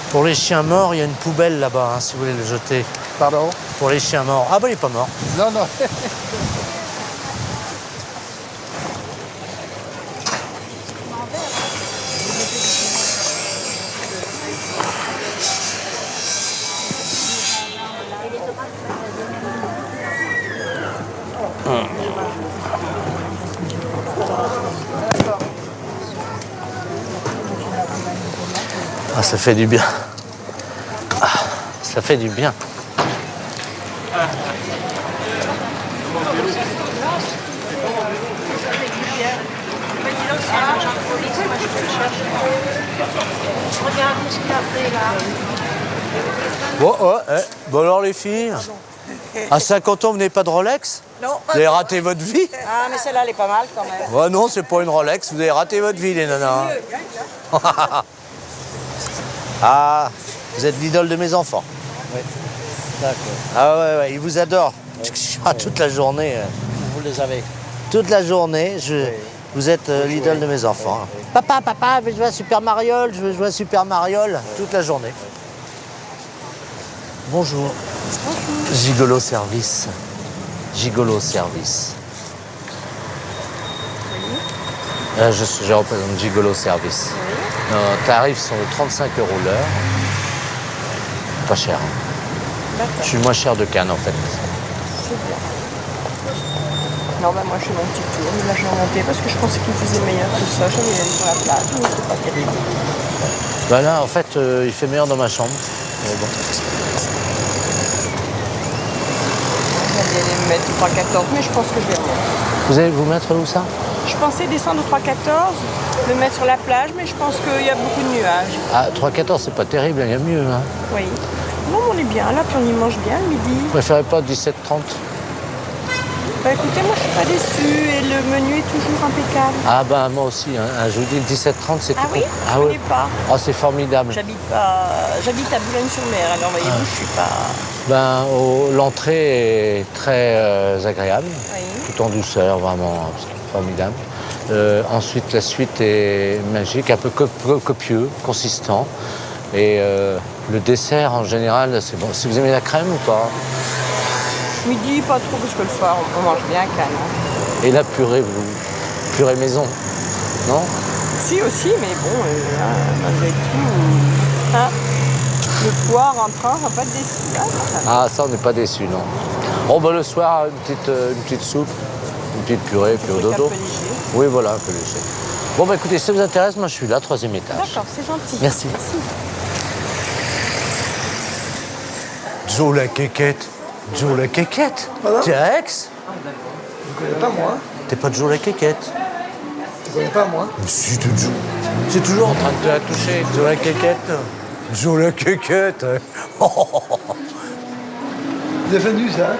Pour les chiens morts, il y a une poubelle là-bas, hein, si vous voulez le jeter. Pardon? Pour les chiens morts. Ah bah il est pas mort. Non. Ah, ça fait du bien. Ah, ça fait du bien. Bon alors les filles, à 50 ans vous n'avez pas de Rolex? Non. Vous avez raté votre vie? Ah, mais celle-là, elle est pas mal quand même. Ouais, non, c'est pas une Rolex, vous avez raté votre vie les nanas. Ah, vous êtes l'idole de mes enfants. Oui, d'accord. Ah ouais, ils vous adorent. Toute la journée. Vous les avez. Toute la journée, vous êtes l'idole de mes enfants. Papa, je veux jouer à Super Mario, je veux jouer à Super Mario. Toute la journée. Bonjour. Gigolo service. Gigolo service. Je représente Gigolo service. Nos tarifs sont de 35 € l'heure. Pas cher. Je suis moins cher de Cannes en fait. C'est bien. Non, bah moi je fais mon petit tour, mais là j'ai remonté parce que je pensais qu'il faisait meilleur tout ça. J'allais aller sur la plage, mais c'est pas terrible. Bah là en fait il fait meilleur dans ma chambre. Mais bon. J'allais aller me mettre au 3-14, mais je pense que je vais remonter. Vous allez vous mettre où ça? Je pensais descendre au 3-14, me mettre sur la plage, mais je pense qu'il y a beaucoup de nuages. Ah 3-14 c'est pas terrible, il y a mieux. Hein. Oui. Non, mais on est bien là, puis on y mange bien le midi. Vous préférez pas 17h30? Bah écoutez, moi je suis pas déçue et le menu est toujours impeccable. Ah bah moi aussi, hein. Je vous dis 17h30 c'est tout. Ah oui? Ah Je ouais. connais pas. Oh c'est formidable. J'habite à Boulogne-sur-Mer, alors voyez-vous, je suis pas... Ben, l'entrée est très agréable, Oui. tout en douceur, vraiment formidable. Ensuite, la suite est magique, un peu copieux, consistant. Et le dessert, en général, c'est bon. Si vous aimez la crème ou pas? Midi, pas trop, parce que le soir, on mange bien à Cannes. Et la purée, purée maison, non? Si, aussi, mais bon, malgré tout, hein, le poire en train, on va pas être déçu. Hein, Ah, ça, on n'est pas déçus, non. Bon, ben, le soir, une petite soupe, une petite purée, puis au dodo. Un peu léger. Oui, voilà, un peu léger. Bon, bah écoutez, si ça vous intéresse, moi, je suis là, 3e étage. D'accord, c'est gentil. Merci. Joe la quéquette. Joe la quéquette. Voilà. T'es à Aix? Tu connais pas moi? T'es pas Joe la quéquette? Tu connais pas moi? Mais si, t'es toujours en train de te la toucher. Joe la quéquette. Joe la quéquette. Défendu ça, hein?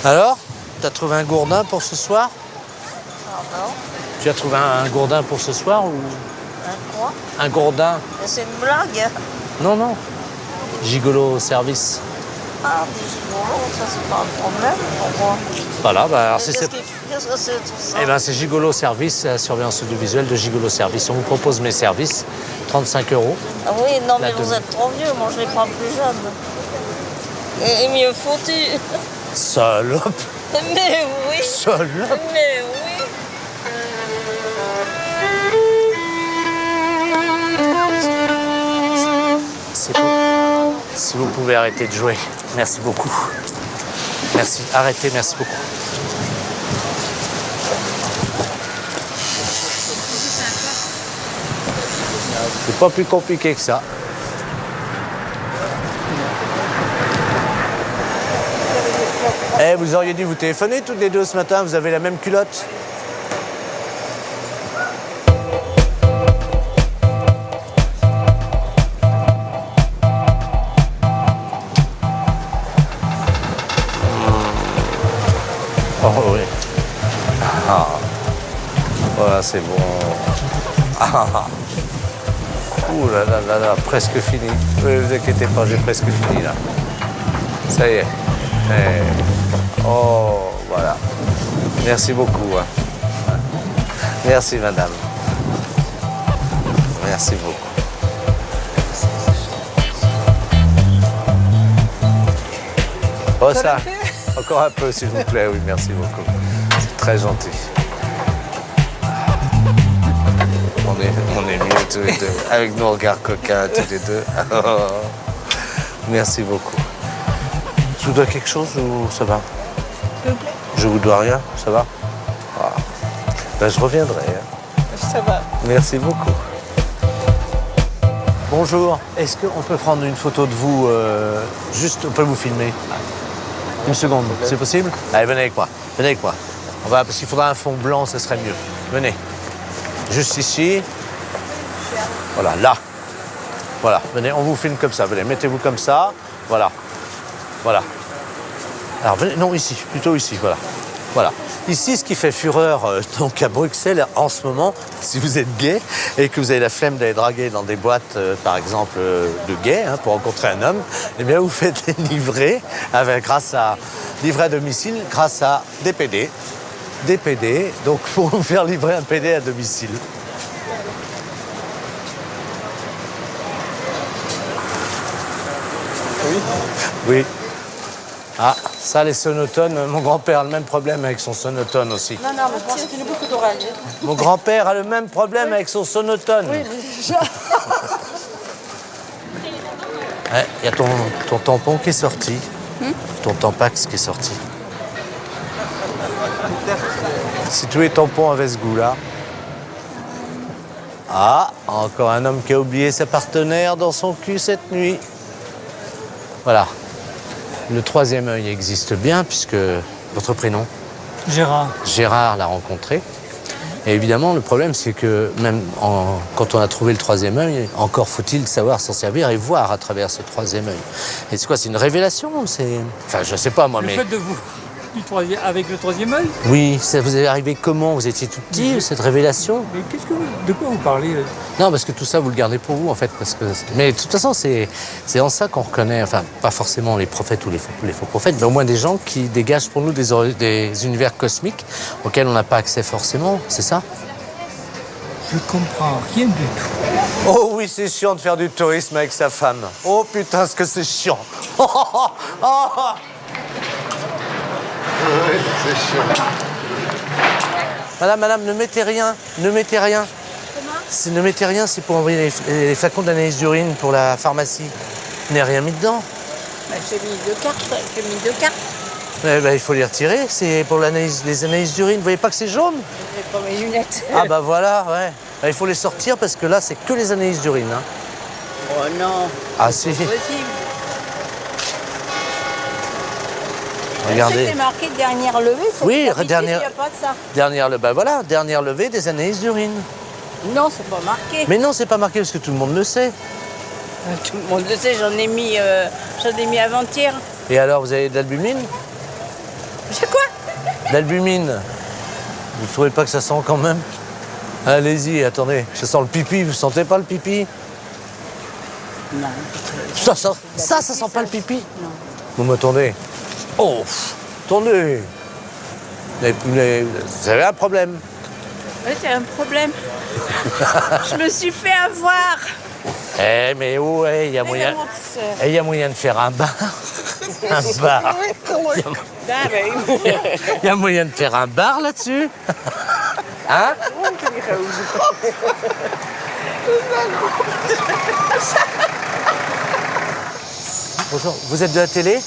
Alors, t'as trouvé un gourdin pour ce soir? Pardon? Tu as trouvé un gourdin pour ce soir ou? Un quoi? Un gourdin? C'est une blague? Non, non. Gigolo au service. Ah, des gigolos, ça c'est pas un problème. Pourquoi? Voilà, bah alors si Qu'est-ce c'est... qu'est-ce que c'est tout ça? Eh ben c'est Gigolo Service, la surveillance audiovisuelle de Gigolo Service. On vous propose mes services, 35 €. Ah oui, non, mais La vous êtes trop vieux, moi je les prends plus jeunes. Et mieux faut-il. Salope. Mais oui. Salope. Mais oui. Si vous pouvez arrêter de jouer. Merci beaucoup. Merci. Arrêtez, merci beaucoup. C'est pas plus compliqué que ça. Eh, vous auriez dû vous téléphoner toutes les deux ce matin, vous avez la même culotte. Oh oui. Ah. Voilà, c'est bon. Ah. Ouh là là là là, presque fini. Ne vous inquiétez pas, j'ai presque fini là. Ça y est. Oh, voilà. Merci beaucoup. Hein. Merci, madame. Merci beaucoup. Oh, ça. Encore un peu, s'il vous plaît. Oui, merci beaucoup. C'est très gentil. On est mieux tous les deux. Avec nos regards coquins, tous les deux. Merci beaucoup. Je vous dois quelque chose ou ça va? S'il vous plaît. Je vous dois rien, ça va? Ah. Ben, je reviendrai. Hein. Ça va. Merci beaucoup. Bonjour, est-ce qu'on peut prendre une photo de vous, juste, on peut vous filmer? Une seconde, c'est possible? Allez, venez avec moi, venez avec moi. On va, parce qu'il faudra un fond blanc, ça serait mieux. Venez. Juste ici. Voilà, là. Voilà, venez, on vous filme comme ça, venez, mettez-vous comme ça. Voilà. Voilà. Alors, venez, non, ici, plutôt ici, voilà. Voilà. Ici, ce qui fait fureur donc à Bruxelles en ce moment, si vous êtes gay et que vous avez la flemme d'aller draguer dans des boîtes, par exemple, de gays, hein, pour rencontrer un homme, eh bien, vous faites les livrets grâce à livrer à domicile grâce à DPD. DPD, donc pour vous faire livrer un PD à domicile. Oui. Oui. Ah, ça, les sonotones, mon grand-père a le même problème avec son sonotone aussi. Non, non, mais c'est une boucle d'oreille. Mon grand-père a le même problème avec son sonotone. Oui, mais Il y a ton tampon qui est sorti. Ton tampax qui est sorti. Si tous les tampons avaient ce goût-là. Ah, encore un homme qui a oublié sa partenaire dans son cul cette nuit. Voilà. Le troisième œil existe bien, puisque votre prénom? Gérard. Gérard l'a rencontré. Et évidemment, le problème, c'est que même quand on a trouvé le troisième œil, encore faut-il savoir s'en servir et voir à travers ce troisième œil. Et c'est quoi, c'est une révélation? Enfin, je sais pas, moi, mais... Le fait de vous, avec le troisième œil? Oui, ça vous est arrivé comment? Vous étiez tout petit, cette révélation? Mais de quoi vous parlez? Non, parce que tout ça, vous le gardez pour vous, en fait. Mais de toute façon, c'est en ça qu'on reconnaît, enfin, pas forcément les prophètes ou les faux prophètes, mais au moins des gens qui dégagent pour nous des univers cosmiques auxquels on n'a pas accès forcément, c'est ça? Je comprends rien du tout. Oh oui, c'est chiant de faire du tourisme avec sa femme. Oh putain, ce que c'est chiant. Oh, oh, oh. Oui, c'est chiant. Madame, ne mettez rien, ne mettez rien. Comment? Ne mettez rien, c'est pour envoyer les flacons d'analyse d'urine pour la pharmacie. Vous n'avez rien mis dedans. Bah, j'ai mis deux cartes. Eh ben, il faut les retirer, c'est pour les analyses d'urine. Vous voyez pas que c'est jaune? J'ai pas mes lunettes. Ah bah voilà, ouais. Ben, il faut les sortir parce que là, c'est que les analyses d'urine. Hein. Oh non. Ah si. C'est possible. Regardez. C'est marqué dernière levée. Oui, dernière. Il n'y a pas de ça. Dernière levée, ben voilà, dernière levée des analyses d'urine. Non, c'est pas marqué. Mais non, c'est pas marqué parce que tout le monde le sait. Tout le monde le sait, j'en ai mis avant-hier. Et alors, vous avez de l'albumine? C'est quoi? L'albumine. Vous trouvez pas que ça sent quand même? Allez-y, attendez. Ça sent le pipi. Vous sentez pas le pipi? Non. Ça sent pas le pipi? Non. Vous m'attendez? Oh, attendez. Vous avez un problème? Oui, c'est un problème. Je me suis fait avoir. Eh, mais ouais, il y a moyen. Il y a moyen de faire un bar. Un bar. Il y a moyen de faire un bar là-dessus. Hein? Bonjour, vous êtes de la télé? Non.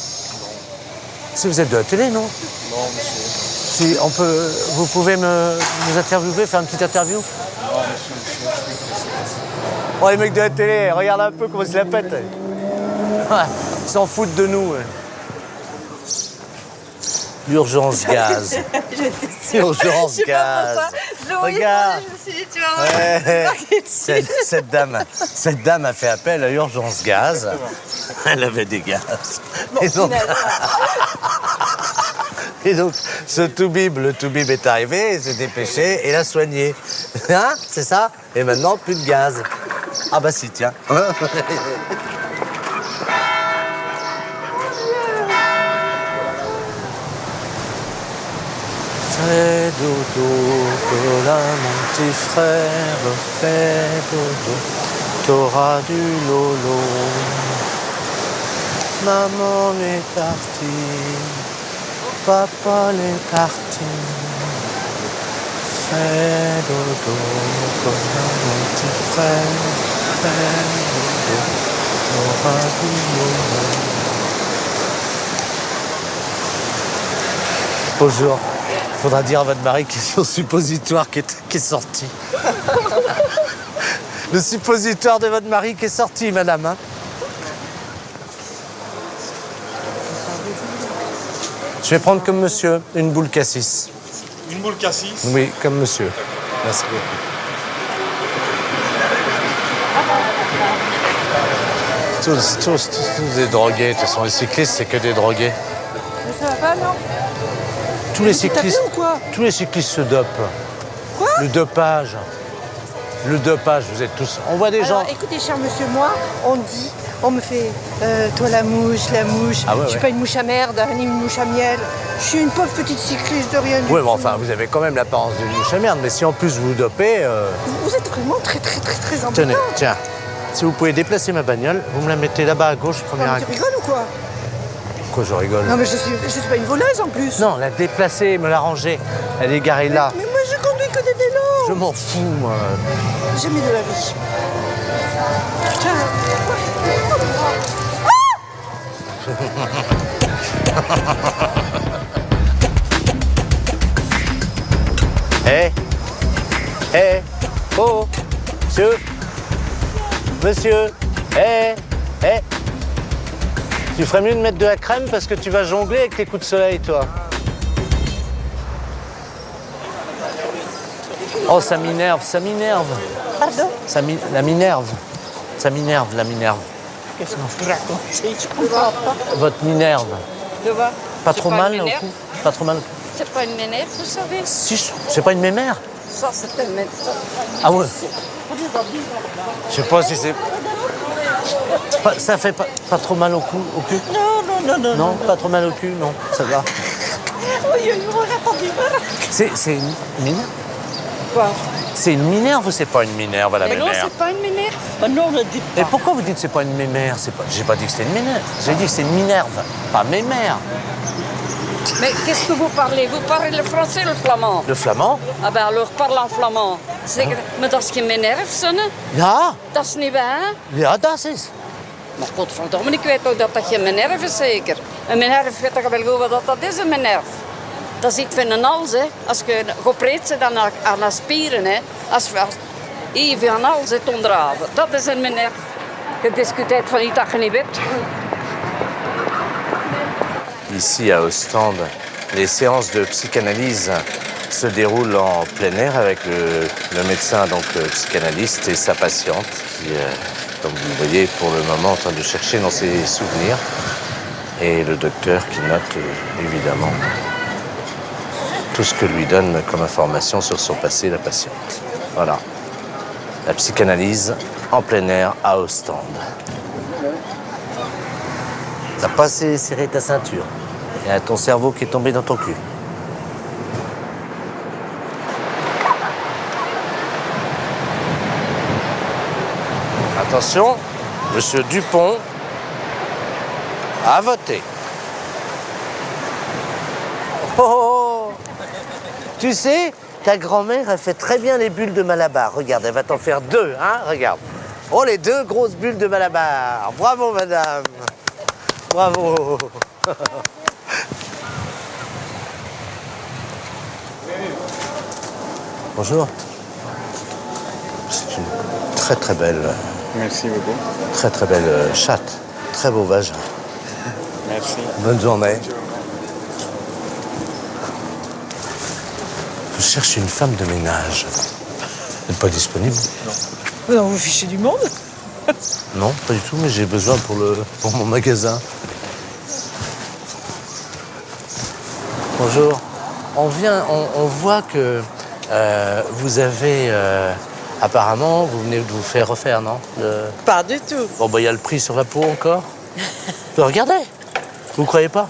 Si vous êtes de la télé, non? Non, monsieur. Si on peut, vous pouvez nous interviewer, faire une petite interview? Non, monsieur. Oh, les mecs de la télé, regarde un peu comment ils se la pètent. Ouais, ils s'en foutent de nous. Ouais. L'urgence gaz. Urgence gaz. Regarde. Ouais. Cette dame a fait appel à urgence gaz. Elle avait des gaz. Et donc, le toubib est arrivé, il s'est dépêché et l'a soigné. Hein? C'est ça? Et maintenant, plus de gaz. Ah bah si, tiens. Fais dodo, Colin, mon petit frère, fais dodo, t'auras du lolo. Maman est partie, papa est parti. Fais dodo, Colin, mon petit frère, fais dodo, t'auras du lolo. Bonjour. Faudra dire à votre mari qu'il y a son suppositoire qui est sorti. Le suppositoire de votre mari qui est sorti, madame. Hein. Je vais prendre comme monsieur une boule cassis. Une boule cassis? Oui, comme monsieur. Merci beaucoup. Tous des drogués. De toute façon, les cyclistes, c'est que des drogués. Mais ça va pas, non? Tous les cyclistes se dopent. Quoi? Le dopage, vous êtes tous... On voit des gens... Écoutez, cher monsieur, moi, on me fait, toi la mouche. Ah ouais, je suis pas une mouche à merde, ni une mouche à miel. Je suis une pauvre petite cycliste de rien du tout. Oui, mais enfin, vous avez quand même l'apparence d'une mouche à merde, mais si en plus vous dopez... Vous êtes vraiment très embêtant. Tenez, tiens, si vous pouvez déplacer ma bagnole, vous me la mettez là-bas à gauche, première... Tu rigoles ou quoi? Pourquoi je rigole? Non, mais je suis pas une voleuse en plus. Non, la déplacer, me la ranger. Elle est garée là. Mais moi, je conduis que des vélos. Je m'en fous, moi. J'ai mis de la vie. Putain. Oh, monsieur, tu ferais mieux de mettre de la crème parce que tu vas jongler avec tes coups de soleil, toi. Oh, ça m'énerve. Pardon? La minerve. Qu'est-ce que vous racontez? Je comprends pas. Votre minerve. De quoi? Pas trop mal au cou? Pas trop mal. C'est pas une ménère, vous savez? Si, c'est pas une mémère? Ça, c'est une ménère. Ah ouais. Je sais pas si c'est... Ça fait pas trop mal au cul? Non. Non, pas trop mal au cul, non, ça va. C'est une minerve? Quoi? C'est une minerve ou c'est pas une minerve à la mémère? Non, c'est pas une ménère. Non, ne dites pas. Et pourquoi vous dites que c'est pas une mémère? J'ai pas dit que c'était une mémère. J'ai dit que c'est une minerve, pas mémère. Mais qu'est-ce que vous parlez? Vous parlez le français ou le flamand? Le flamand? Ah ben alors parle en flamand. Zeker, maar dat is geen minerf, zonne. Ja. Dat is niet waar. Ja, dat is. Maar godverdomme, ik weet ook dat dat geen minerf is, zeker. Een minerf, weet je wel goed wat dat is, een minerf. Dat is iets van een hals, hè. Als je gepreet zit aan de spieren, hè. Als je aan hals zit onderhouden. Dat is een minerf. Je discuteert van iets dat je niet weet. Ici à Ostende, les séances de psychanalyse se déroulent en plein air avec le médecin, donc psychanalyste, et sa patiente qui, comme vous le voyez, pour le moment en train de chercher dans ses souvenirs, et le docteur qui note évidemment tout ce que lui donne comme information sur son passé, la patiente. Voilà. La psychanalyse en plein air à Ostende. T'as pas assez serré ta ceinture. Il y a ton cerveau qui est tombé dans ton cul. Attention, Monsieur Dupont a voté. Oh, tu sais, ta grand-mère, elle fait très bien les bulles de Malabar. Regarde, elle va t'en faire 2, hein, regarde. Oh, les 2 grosses bulles de Malabar. Bravo, madame. Bravo. Bonjour. C'est une très très belle... Merci beaucoup. Très très belle chatte. Très beau vagin. Merci. Bonne journée. Je cherche une femme de ménage. Vous n'êtes pas disponible? Non, vous fichez du monde? Non, pas du tout, mais j'ai besoin pour mon magasin. Bonjour. On voit que vous avez... apparemment, vous venez de vous faire refaire, non? Pas du tout. Bon, bah, il y a le prix sur la peau encore. Regardez. Vous croyez pas?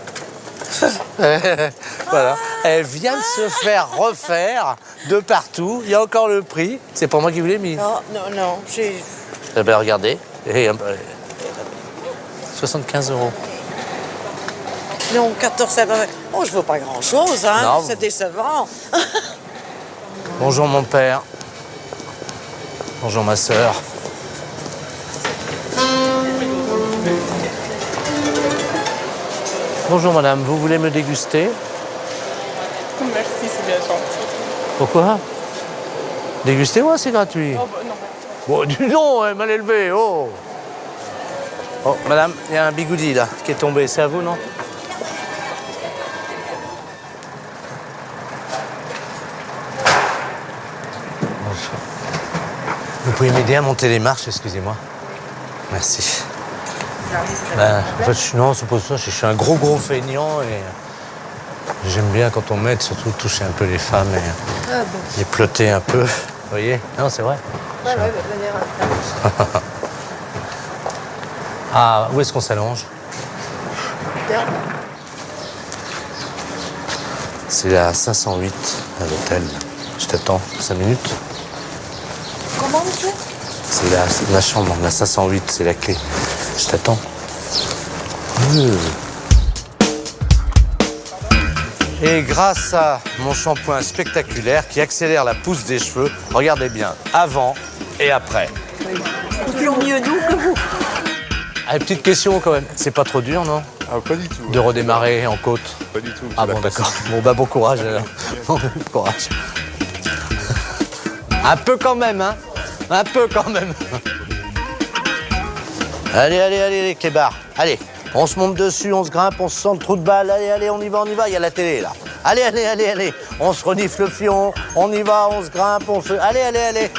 Voilà. Elle vient de se faire refaire de partout. Il y a encore le prix. C'est pour moi qui vous l'ai mis. Non, non, non. J'ai... Eh bien, regardez. Et, 75 €. Non, 14 €. Oh, je veux pas grand-chose, hein. Non. C'est décevant. Bonjour mon père. Bonjour ma sœur. Bonjour madame, vous voulez me déguster? Merci, c'est bien gentil. Pourquoi? Dégustez-moi, c'est gratuit. Oh, bah, non. Bon, dis non, elle m'a élevé, oh. Oh, madame, il y a un bigoudi là qui est tombé, c'est à vous, non? Bonjour. Vous pouvez m'aider à monter les marches, excusez-moi. Merci. En fait, non, c'est pas ça, je suis un gros feignant et j'aime bien quand on m'aide, surtout toucher un peu les femmes et les plotter un peu. Vous voyez? Non, c'est vrai. Ouais, venir à Ah, où est-ce qu'on s'allonge? C'est la 508 à l'hôtel. Je t'attends 5 minutes. Comment, monsieur? C'est ma chambre, la 508, c'est la clé. Je t'attends. Et grâce à mon shampoing spectaculaire qui accélère la pousse des cheveux, regardez bien, avant et après. Toujours mieux nous que vous. Ah, petite question quand même, c'est pas trop dur, non? Ah, pas du tout. De redémarrer en côte? Pas du tout. Ah bon, d'accord. Bon, bah bon courage alors. Bon courage. Un peu quand même, hein? Un peu quand même. Allez, clébards. Allez, on se monte dessus, on se grimpe, on se sent le trou de balle. Allez, on y va. Il y a la télé, là. Allez. On se renifle le fion, on y va, on se grimpe, on se... Allez.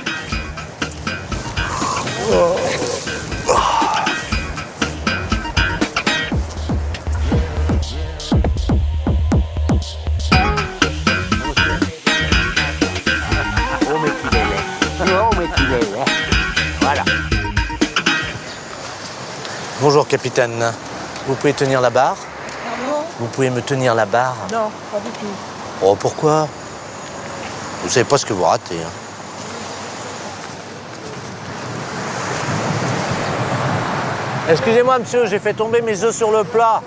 Oh. Voilà. Bonjour, capitaine. Vous pouvez tenir la barre? Pardon? Vous pouvez me tenir la barre? Non, pas du tout. Oh, pourquoi? Vous savez pas ce que vous ratez, hein. Excusez-moi, monsieur, j'ai fait tomber mes œufs sur le plat.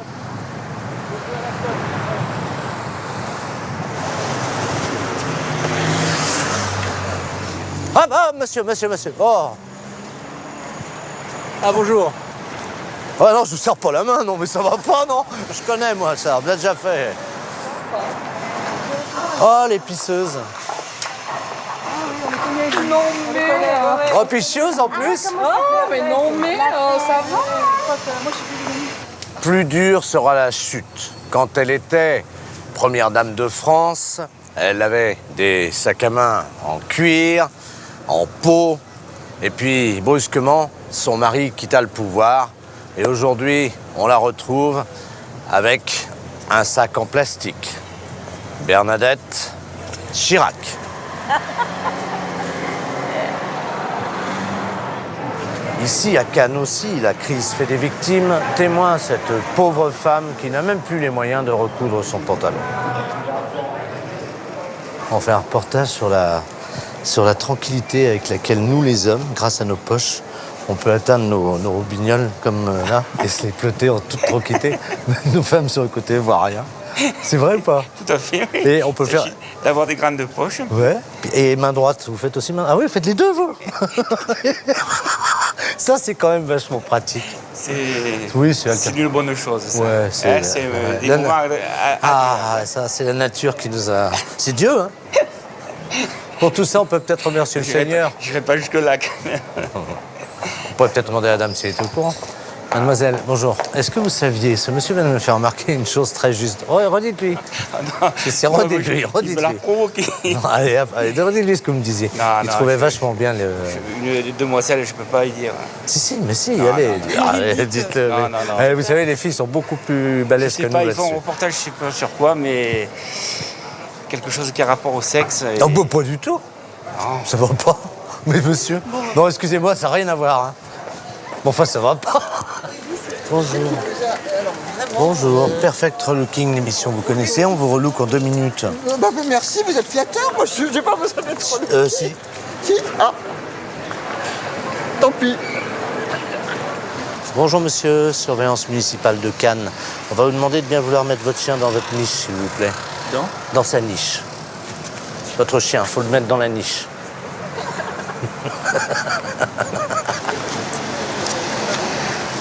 Ah bah, monsieur. Oh. Ah, bonjour. Ah non, je vous serre pas la main, non, mais ça va pas, non? Je connais, moi, ça, on l'a déjà fait. Oh, les pisseuses. Non, mais... Oh, pisseuses, en plus? Oh, mais non, mais ça va. Plus dure sera la chute. Quand elle était première dame de France, elle avait des sacs à main en cuir, en peau, et puis brusquement, son mari quitta le pouvoir, et aujourd'hui, on la retrouve avec un sac en plastique. Bernadette Chirac. Ici, à Cannes aussi, la crise fait des victimes. Témoin cette pauvre femme qui n'a même plus les moyens de recoudre son pantalon. On fait un reportage sur la tranquillité avec laquelle nous, les hommes, grâce à nos poches, on peut atteindre nos roubignoles comme là et se les plotter en toute tranquillité. Nos femmes sur le côté ne voient rien. C'est vrai ou pas? Tout à fait, oui. Et on peut faire... D'avoir des grandes poches. Ouais. Et main droite, vous faites aussi main... Ah oui, vous faites les deux, vous. Ça, c'est quand même vachement pratique. C'est une bonne chose, ça. Ouais, c'est... des moments... ça, c'est la nature qui nous a... C'est Dieu, hein. Pour tout ça, on peut peut-être remercier le Seigneur. Je n'irai pas jusque-là, quand même. On pourrait peut-être demander à la dame si elle était au courant. Mademoiselle, bonjour. Est-ce que vous saviez, ce monsieur vient de me faire remarquer une chose très juste. Oh, redites-lui. C'est redites-lui. Il me l'a provoqué. Allez, hop, allez, redites-lui ce que vous me disiez. Il trouvait vachement bien le... Une demoiselle, je peux pas y dire. Si, mais si, allez, dites-le. Non. Vous savez, les filles sont beaucoup plus balèzes que nous là-dessus. Ils font un reportage, je sais pas sur quoi, mais quelque chose qui a rapport au sexe. Et... Non, pas du tout. Non. Ça va pas. Mais monsieur... Non, excusez-moi, ça n'a rien à voir. Hein. Bon, enfin, ça va pas. Bonjour. Bonjour. Perfect Relooking, l'émission, vous connaissez, on vous relook en 2 minutes. Merci, vous êtes flatteur, moi j'ai pas besoin d'être relook. Si. Si. Ah. Tant pis. Bonjour monsieur, surveillance municipale de Cannes. On va vous demander de bien vouloir mettre votre chien dans votre niche, s'il vous plaît. Dans sa niche. Votre chien, il faut le mettre dans la niche.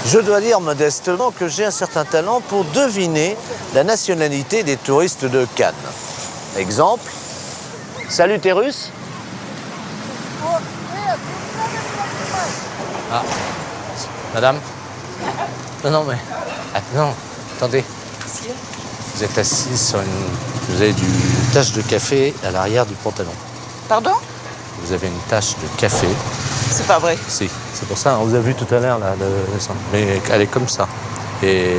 Je dois dire modestement que j'ai un certain talent pour deviner la nationalité des touristes de Cannes. Exemple. Salut, t'es russe? Ah. Madame? Non, mais... Ah, non, attendez. Vous êtes assise sur une... Vous avez une tache de café à l'arrière du pantalon. Pardon? Vous avez une tache de café. C'est pas vrai. Si, c'est pour ça. On vous a vu tout à l'heure, là, mais elle est comme ça. Et...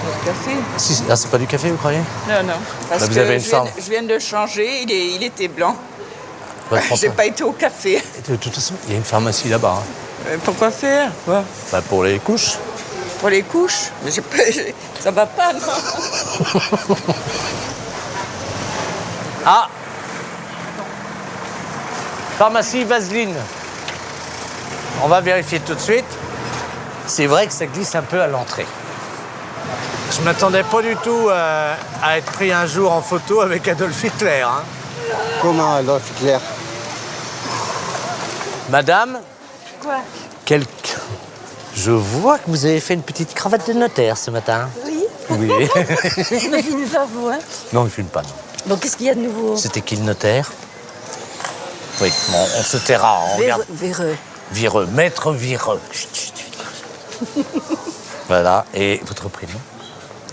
Du café? Si, ah, c'est pas du café, vous croyez? Non. Parce vous que avez une forme. Je viens de le changer, il était blanc. J'ai pas été au café. De toute façon, il y a une pharmacie là-bas. Hein. Pourquoi faire? Quoi? Bah, pour les couches. Pour les couches? Mais ça va pas, non? Ah! Pharmacie Vaseline. On va vérifier tout de suite. C'est vrai que ça glisse un peu à l'entrée. Je m'attendais pas du tout à être pris un jour en photo avec Adolf Hitler. Hein. Comment Adolf Hitler? Madame? Quoi? Je vois que vous avez fait une petite cravate de notaire ce matin. Oui. Oui. Ne filme pas vous, hein? Non, il ne filme pas. Non. Bon, qu'est-ce qu'il y a de nouveau? C'était qui le notaire? Oui, bon, on se taira. Véreux. Vireux, maître Vireux. Voilà, et votre prénom?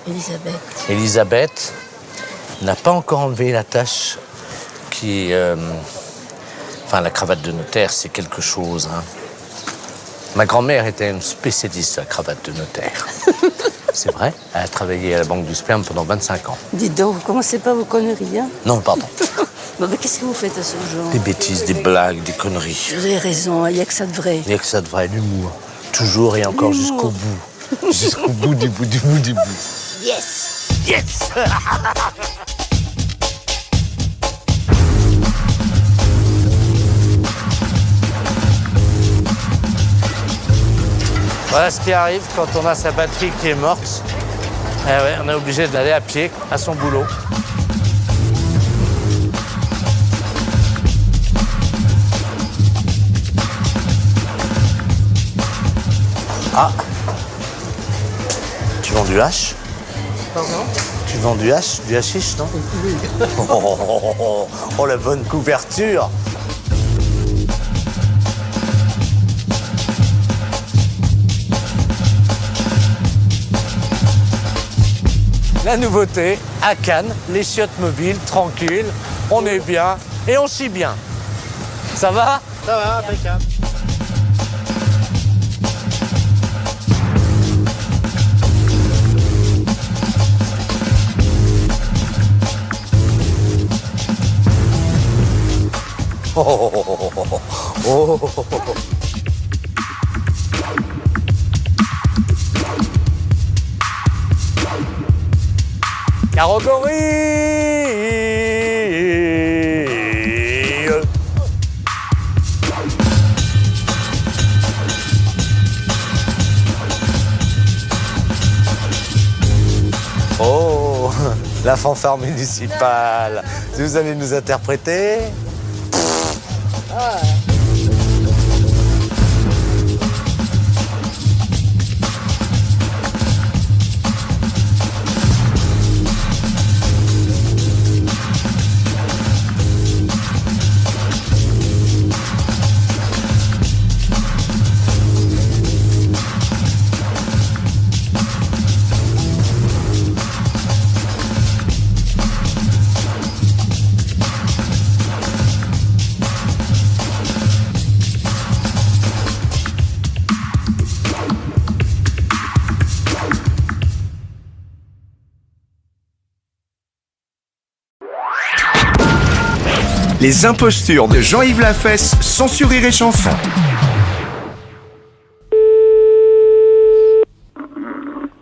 Elisabeth. Elisabeth n'a pas encore enlevé la tache qui... Enfin, la cravate de notaire, c'est quelque chose. Hein. Ma grand-mère était une spécialiste de la cravate de notaire. C'est vrai, elle a travaillé à la Banque du Sperme pendant 25 ans. Dites donc, vous commencez pas vos conneries, hein? Non, pardon. Bon, mais qu'est-ce que vous faites à ce genre? Des bêtises, des blagues, des conneries. Vous avez raison, il n'y a que ça de vrai. Il n'y a que ça de vrai, l'humour. Toujours et encore jusqu'au bout. Jusqu'au bout du bout du bout du bout. Yes! Yes! Voilà ce qui arrive quand on a sa batterie qui est morte. Eh ouais, on est obligé d'aller à pied à son boulot. Ah! Tu vends du hache? Pardon? Tu vends du hache? Du hashish, non? Oui. Oh, la bonne couverture! La nouveauté, à Cannes, les chiottes mobiles, tranquilles, on est bien et on chie bien. Ça va? Ça va, impeccable. Oh. Carogorie. Oh, la fanfare municipale. Vous allez nous interpréter? Les impostures de Jean-Yves Lafesse, sans sur Rire et Chanson.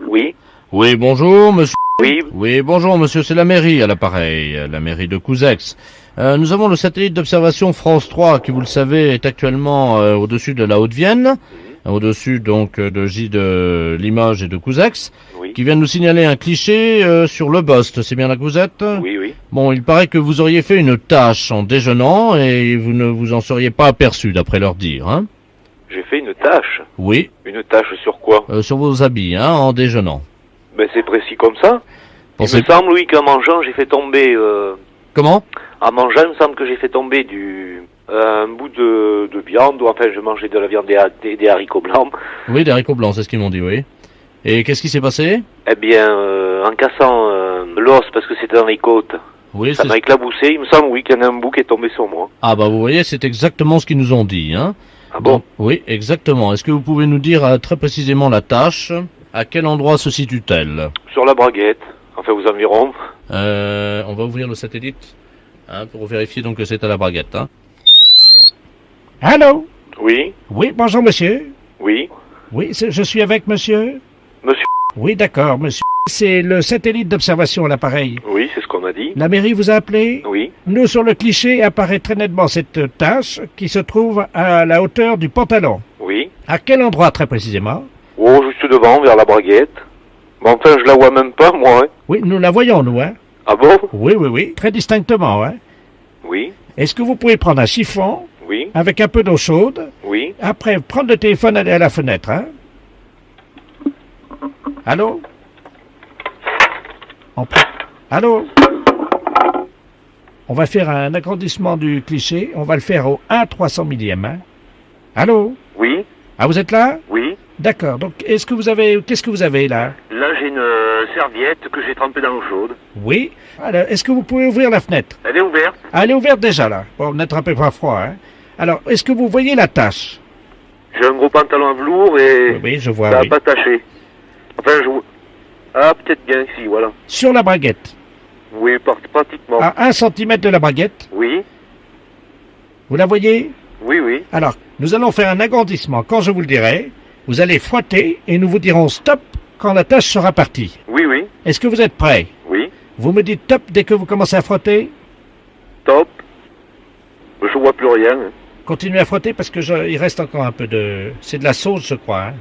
Oui. Oui, bonjour, monsieur. Oui. Oui, bonjour, monsieur, c'est la mairie à l'appareil, la mairie de Couzex. Nous avons le satellite d'observation France 3, qui, vous le savez, est actuellement au-dessus de la Haute-Vienne, au-dessus donc de Limoges et de Couzex, qui vient de nous signaler un cliché sur le Bost. C'est bien là que vous êtes? Oui, oui. Bon, il paraît que vous auriez fait une tâche en déjeunant et vous ne vous en seriez pas aperçu, d'après leur dire, hein? J'ai fait une tâche. Oui. Une tâche sur quoi? Sur vos habits, hein, en déjeunant. Ben c'est précis comme ça. Il me semble, oui, qu'en mangeant, j'ai fait tomber... Comment? En mangeant, il me semble que j'ai fait tomber un bout de viande, ou enfin, je mangeais de la viande des haricots blancs. Oui, des haricots blancs, c'est ce qu'ils m'ont dit, oui. Et qu'est-ce qui s'est passé? Eh bien, en cassant l'os, parce que c'était dans les côtes, oui, ça m'a éclaboussé. Il me semble, oui, qu'il y en a un bout qui est tombé sur moi. Ah bah vous voyez, c'est exactement ce qu'ils nous ont dit, hein. Ah bon? Donc, oui, exactement. Est-ce que vous pouvez nous dire très précisément la tâche? À quel endroit se situe-t-elle? Sur la braguette, enfin aux environs. On va ouvrir le satellite, hein, pour vérifier donc que c'est à la braguette, hein. Allô? Oui. Oui, bonjour monsieur. Oui. Oui, je suis avec monsieur? Monsieur. Oui, d'accord, monsieur. C'est le satellite d'observation à l'appareil. Oui, c'est ce qu'on a dit. La mairie vous a appelé? Oui. Nous, sur le cliché, apparaît très nettement cette tache qui se trouve à la hauteur du pantalon. Oui. À quel endroit très précisément? Oh, juste devant, vers la braguette. Mais enfin, je la vois même pas, moi, hein. Oui, nous la voyons, nous, hein. Ah bon? Oui, oui, oui, très distinctement, hein. Oui. Est-ce que vous pouvez prendre un chiffon? Oui. Avec un peu d'eau chaude? Oui. Après, prendre le téléphone, aller à la fenêtre, hein. Allô? Allô? On va faire un agrandissement du cliché. On va le faire au 1/300 millième, hein. Allô? Oui. Ah, vous êtes là? Oui. D'accord. Donc, qu'est-ce que vous avez là? Là, j'ai une serviette que j'ai trempée dans l'eau chaude. Oui. Alors, est-ce que vous pouvez ouvrir la fenêtre? Elle est ouverte. Ah, elle est ouverte déjà, là. Bon, n'attrapez pas froid, hein. Alors, est-ce que vous voyez la tache? J'ai un gros pantalon à velours et... Oui, je vois, ça oui. n'a pas taché. Enfin, Ah, peut-être bien ici, voilà. Sur la braguette? Oui, pratiquement. À 1 cm de la braguette? Oui. Vous la voyez? Oui, oui. Alors, nous allons faire un agrandissement. Quand je vous le dirai, vous allez frotter et nous vous dirons stop quand la tache sera partie. Oui, oui. Est-ce que vous êtes prêts? Oui. Vous me dites top dès que vous commencez à frotter? Top. Je vois plus rien. Hein. Continuez à frotter parce que il reste encore un peu de... C'est de la sauce, je crois. Hein.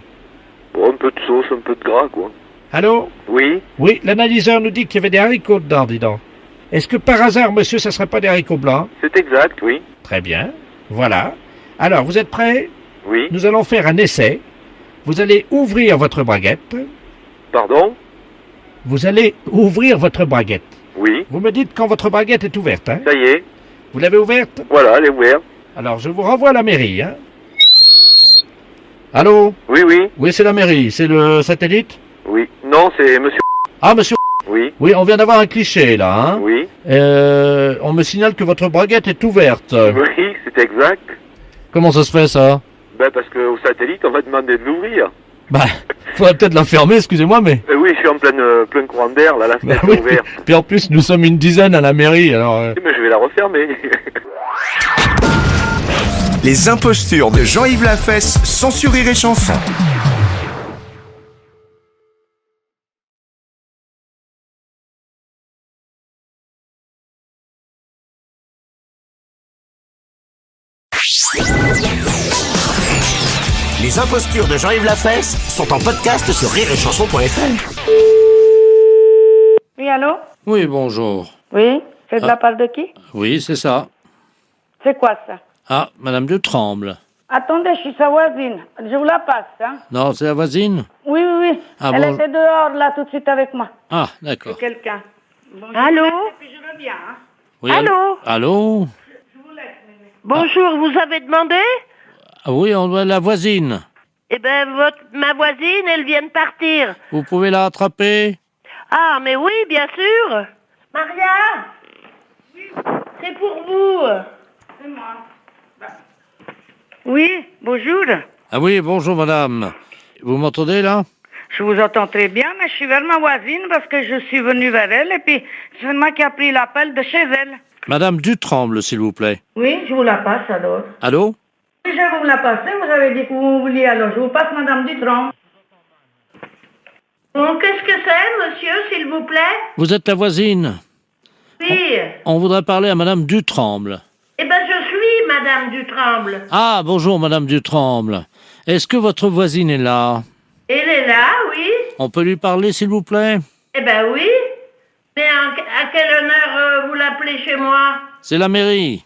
Bon, un peu de sauce, un peu de gras, quoi. Allô? Oui. Oui, l'analyseur nous dit qu'il y avait des haricots dedans, dis donc. Est-ce que par hasard, monsieur, ça ne serait pas des haricots blancs? C'est exact, oui. Très bien. Voilà. Alors, vous êtes prêts? Oui. Nous allons faire un essai. Vous allez ouvrir votre braguette. Pardon? Vous allez ouvrir votre braguette. Oui. Vous me dites quand votre braguette est ouverte, hein? Ça y est. Vous l'avez ouverte? Voilà, elle est ouverte. Alors, je vous renvoie à la mairie, hein? Allô? Oui, oui. Oui, c'est la mairie. C'est le satellite? Oui. Non, c'est monsieur... Ah, monsieur... Oui. Oui, on vient d'avoir un cliché, là, hein? Oui. On me signale que votre braguette est ouverte. Oui, c'est exact. Comment ça se fait, ça? Ben, parce qu'au satellite, on va demander de l'ouvrir. Bah, faudrait peut-être la fermer, excusez-moi, mais... Oui, je suis en plein courant d'air, là, la fenêtre est ouverte. Puis en plus, nous sommes une dizaine à la mairie, alors... Mais je vais la refermer. Les impostures de Jean-Yves Lafesse, sans sur Rire et Chanson. Les impostures de Jean-Yves Lafesse sont en podcast sur rireetchanson.fr. Oui, allô? Oui, bonjour. Oui, c'est de la part de qui? Oui, c'est ça. C'est quoi ça? Ah, Madame de Tremble. Attendez, je suis sa voisine. Je vous la passe, hein? Non, c'est la voisine? Oui, oui, oui. Ah, Elle bon. était dehors, là, tout de suite avec moi. Ah, d'accord. C'est quelqu'un. Bon, Allô? Et puis je reviens, hein? Oui, Allô? Allô? Bonjour, vous avez demandé? Ah oui, on doit la voisine. Eh ben, ma voisine, elle vient de partir. Vous pouvez la rattraper? Ah, mais oui, bien sûr. Maria? Oui. C'est pour vous. C'est moi. Oui, bonjour. Ah oui, bonjour madame. Vous m'entendez là? Je vous entends très bien, mais je suis vers ma voisine parce que je suis venue vers elle et puis c'est moi qui a pris l'appel de chez elle. Madame Dutremble, s'il vous plaît. Oui, je vous la passe alors. Allô? Oui, je vais vous la passer. Vous avez dit que vous vouliez alors. Je vous passe Madame Dutremble. Bon, qu'est-ce que c'est, monsieur, s'il vous plaît? Vous êtes la voisine. Oui. On voudrait parler à Madame Dutremble. Eh ben, je suis Madame Dutremble. Ah, bonjour Madame Dutremble. Est-ce que votre voisine est là? Elle est là, oui. On peut lui parler, s'il vous plaît? Eh ben oui. Mais à quelle heure vous l'appelez chez moi? C'est la mairie.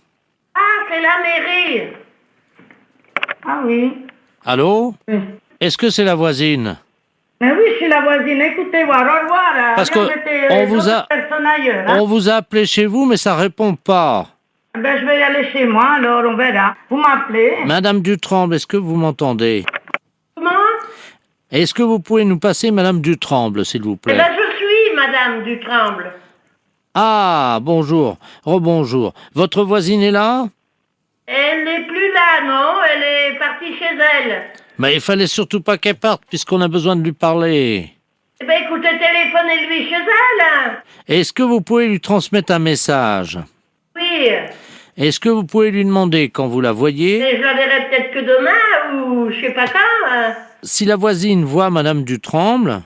Ah, c'est la mairie. Ah oui. Allô? Oui. Est-ce que c'est la voisine? Mais oui, je suis la voisine. Écoutez, au revoir. Parce que on vous a appelé chez vous, mais ça répond pas. Ben, je vais y aller chez moi, alors on verra. Vous m'appelez. Madame Dutremble, est-ce que vous m'entendez? Comment? Est-ce que vous pouvez nous passer Madame Dutremble, s'il vous plaît? Eh ben, je suis Madame Dutremble. Ah, bonjour. Rebonjour. Votre voisine est là? Elle n'est plus là, non? Elle est partie chez elle. Mais il fallait surtout pas qu'elle parte, puisqu'on a besoin de lui parler. Eh ben, écoutez, téléphonez-lui chez elle. Est-ce que vous pouvez lui transmettre un message? Oui. Est-ce que vous pouvez lui demander quand vous la voyez? Et je la verrai peut-être que demain, ou je sais pas quand. Si la voisine voit Madame Dutremble...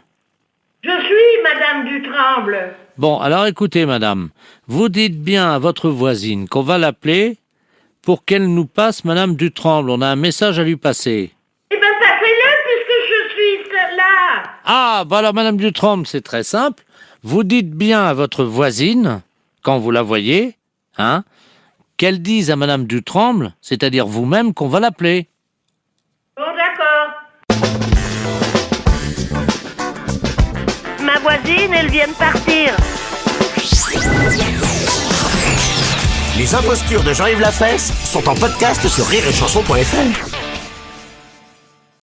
Je suis Madame Dutremble. Bon, alors écoutez, madame, vous dites bien à votre voisine qu'on va l'appeler pour qu'elle nous passe Madame Dutremble. On a un message à lui passer. Eh ben, passez-le puisque je suis là. Ah, bah alors Madame Dutremble, c'est très simple. Vous dites bien à votre voisine, quand vous la voyez, hein, qu'elle dise à Madame Dutremble, c'est-à-dire vous-même, qu'on va l'appeler. Bon, d'accord. Ma voisine, elle vient de partir. Les impostures de Jean-Yves Lafesse sont en podcast sur rireetchanson.fr.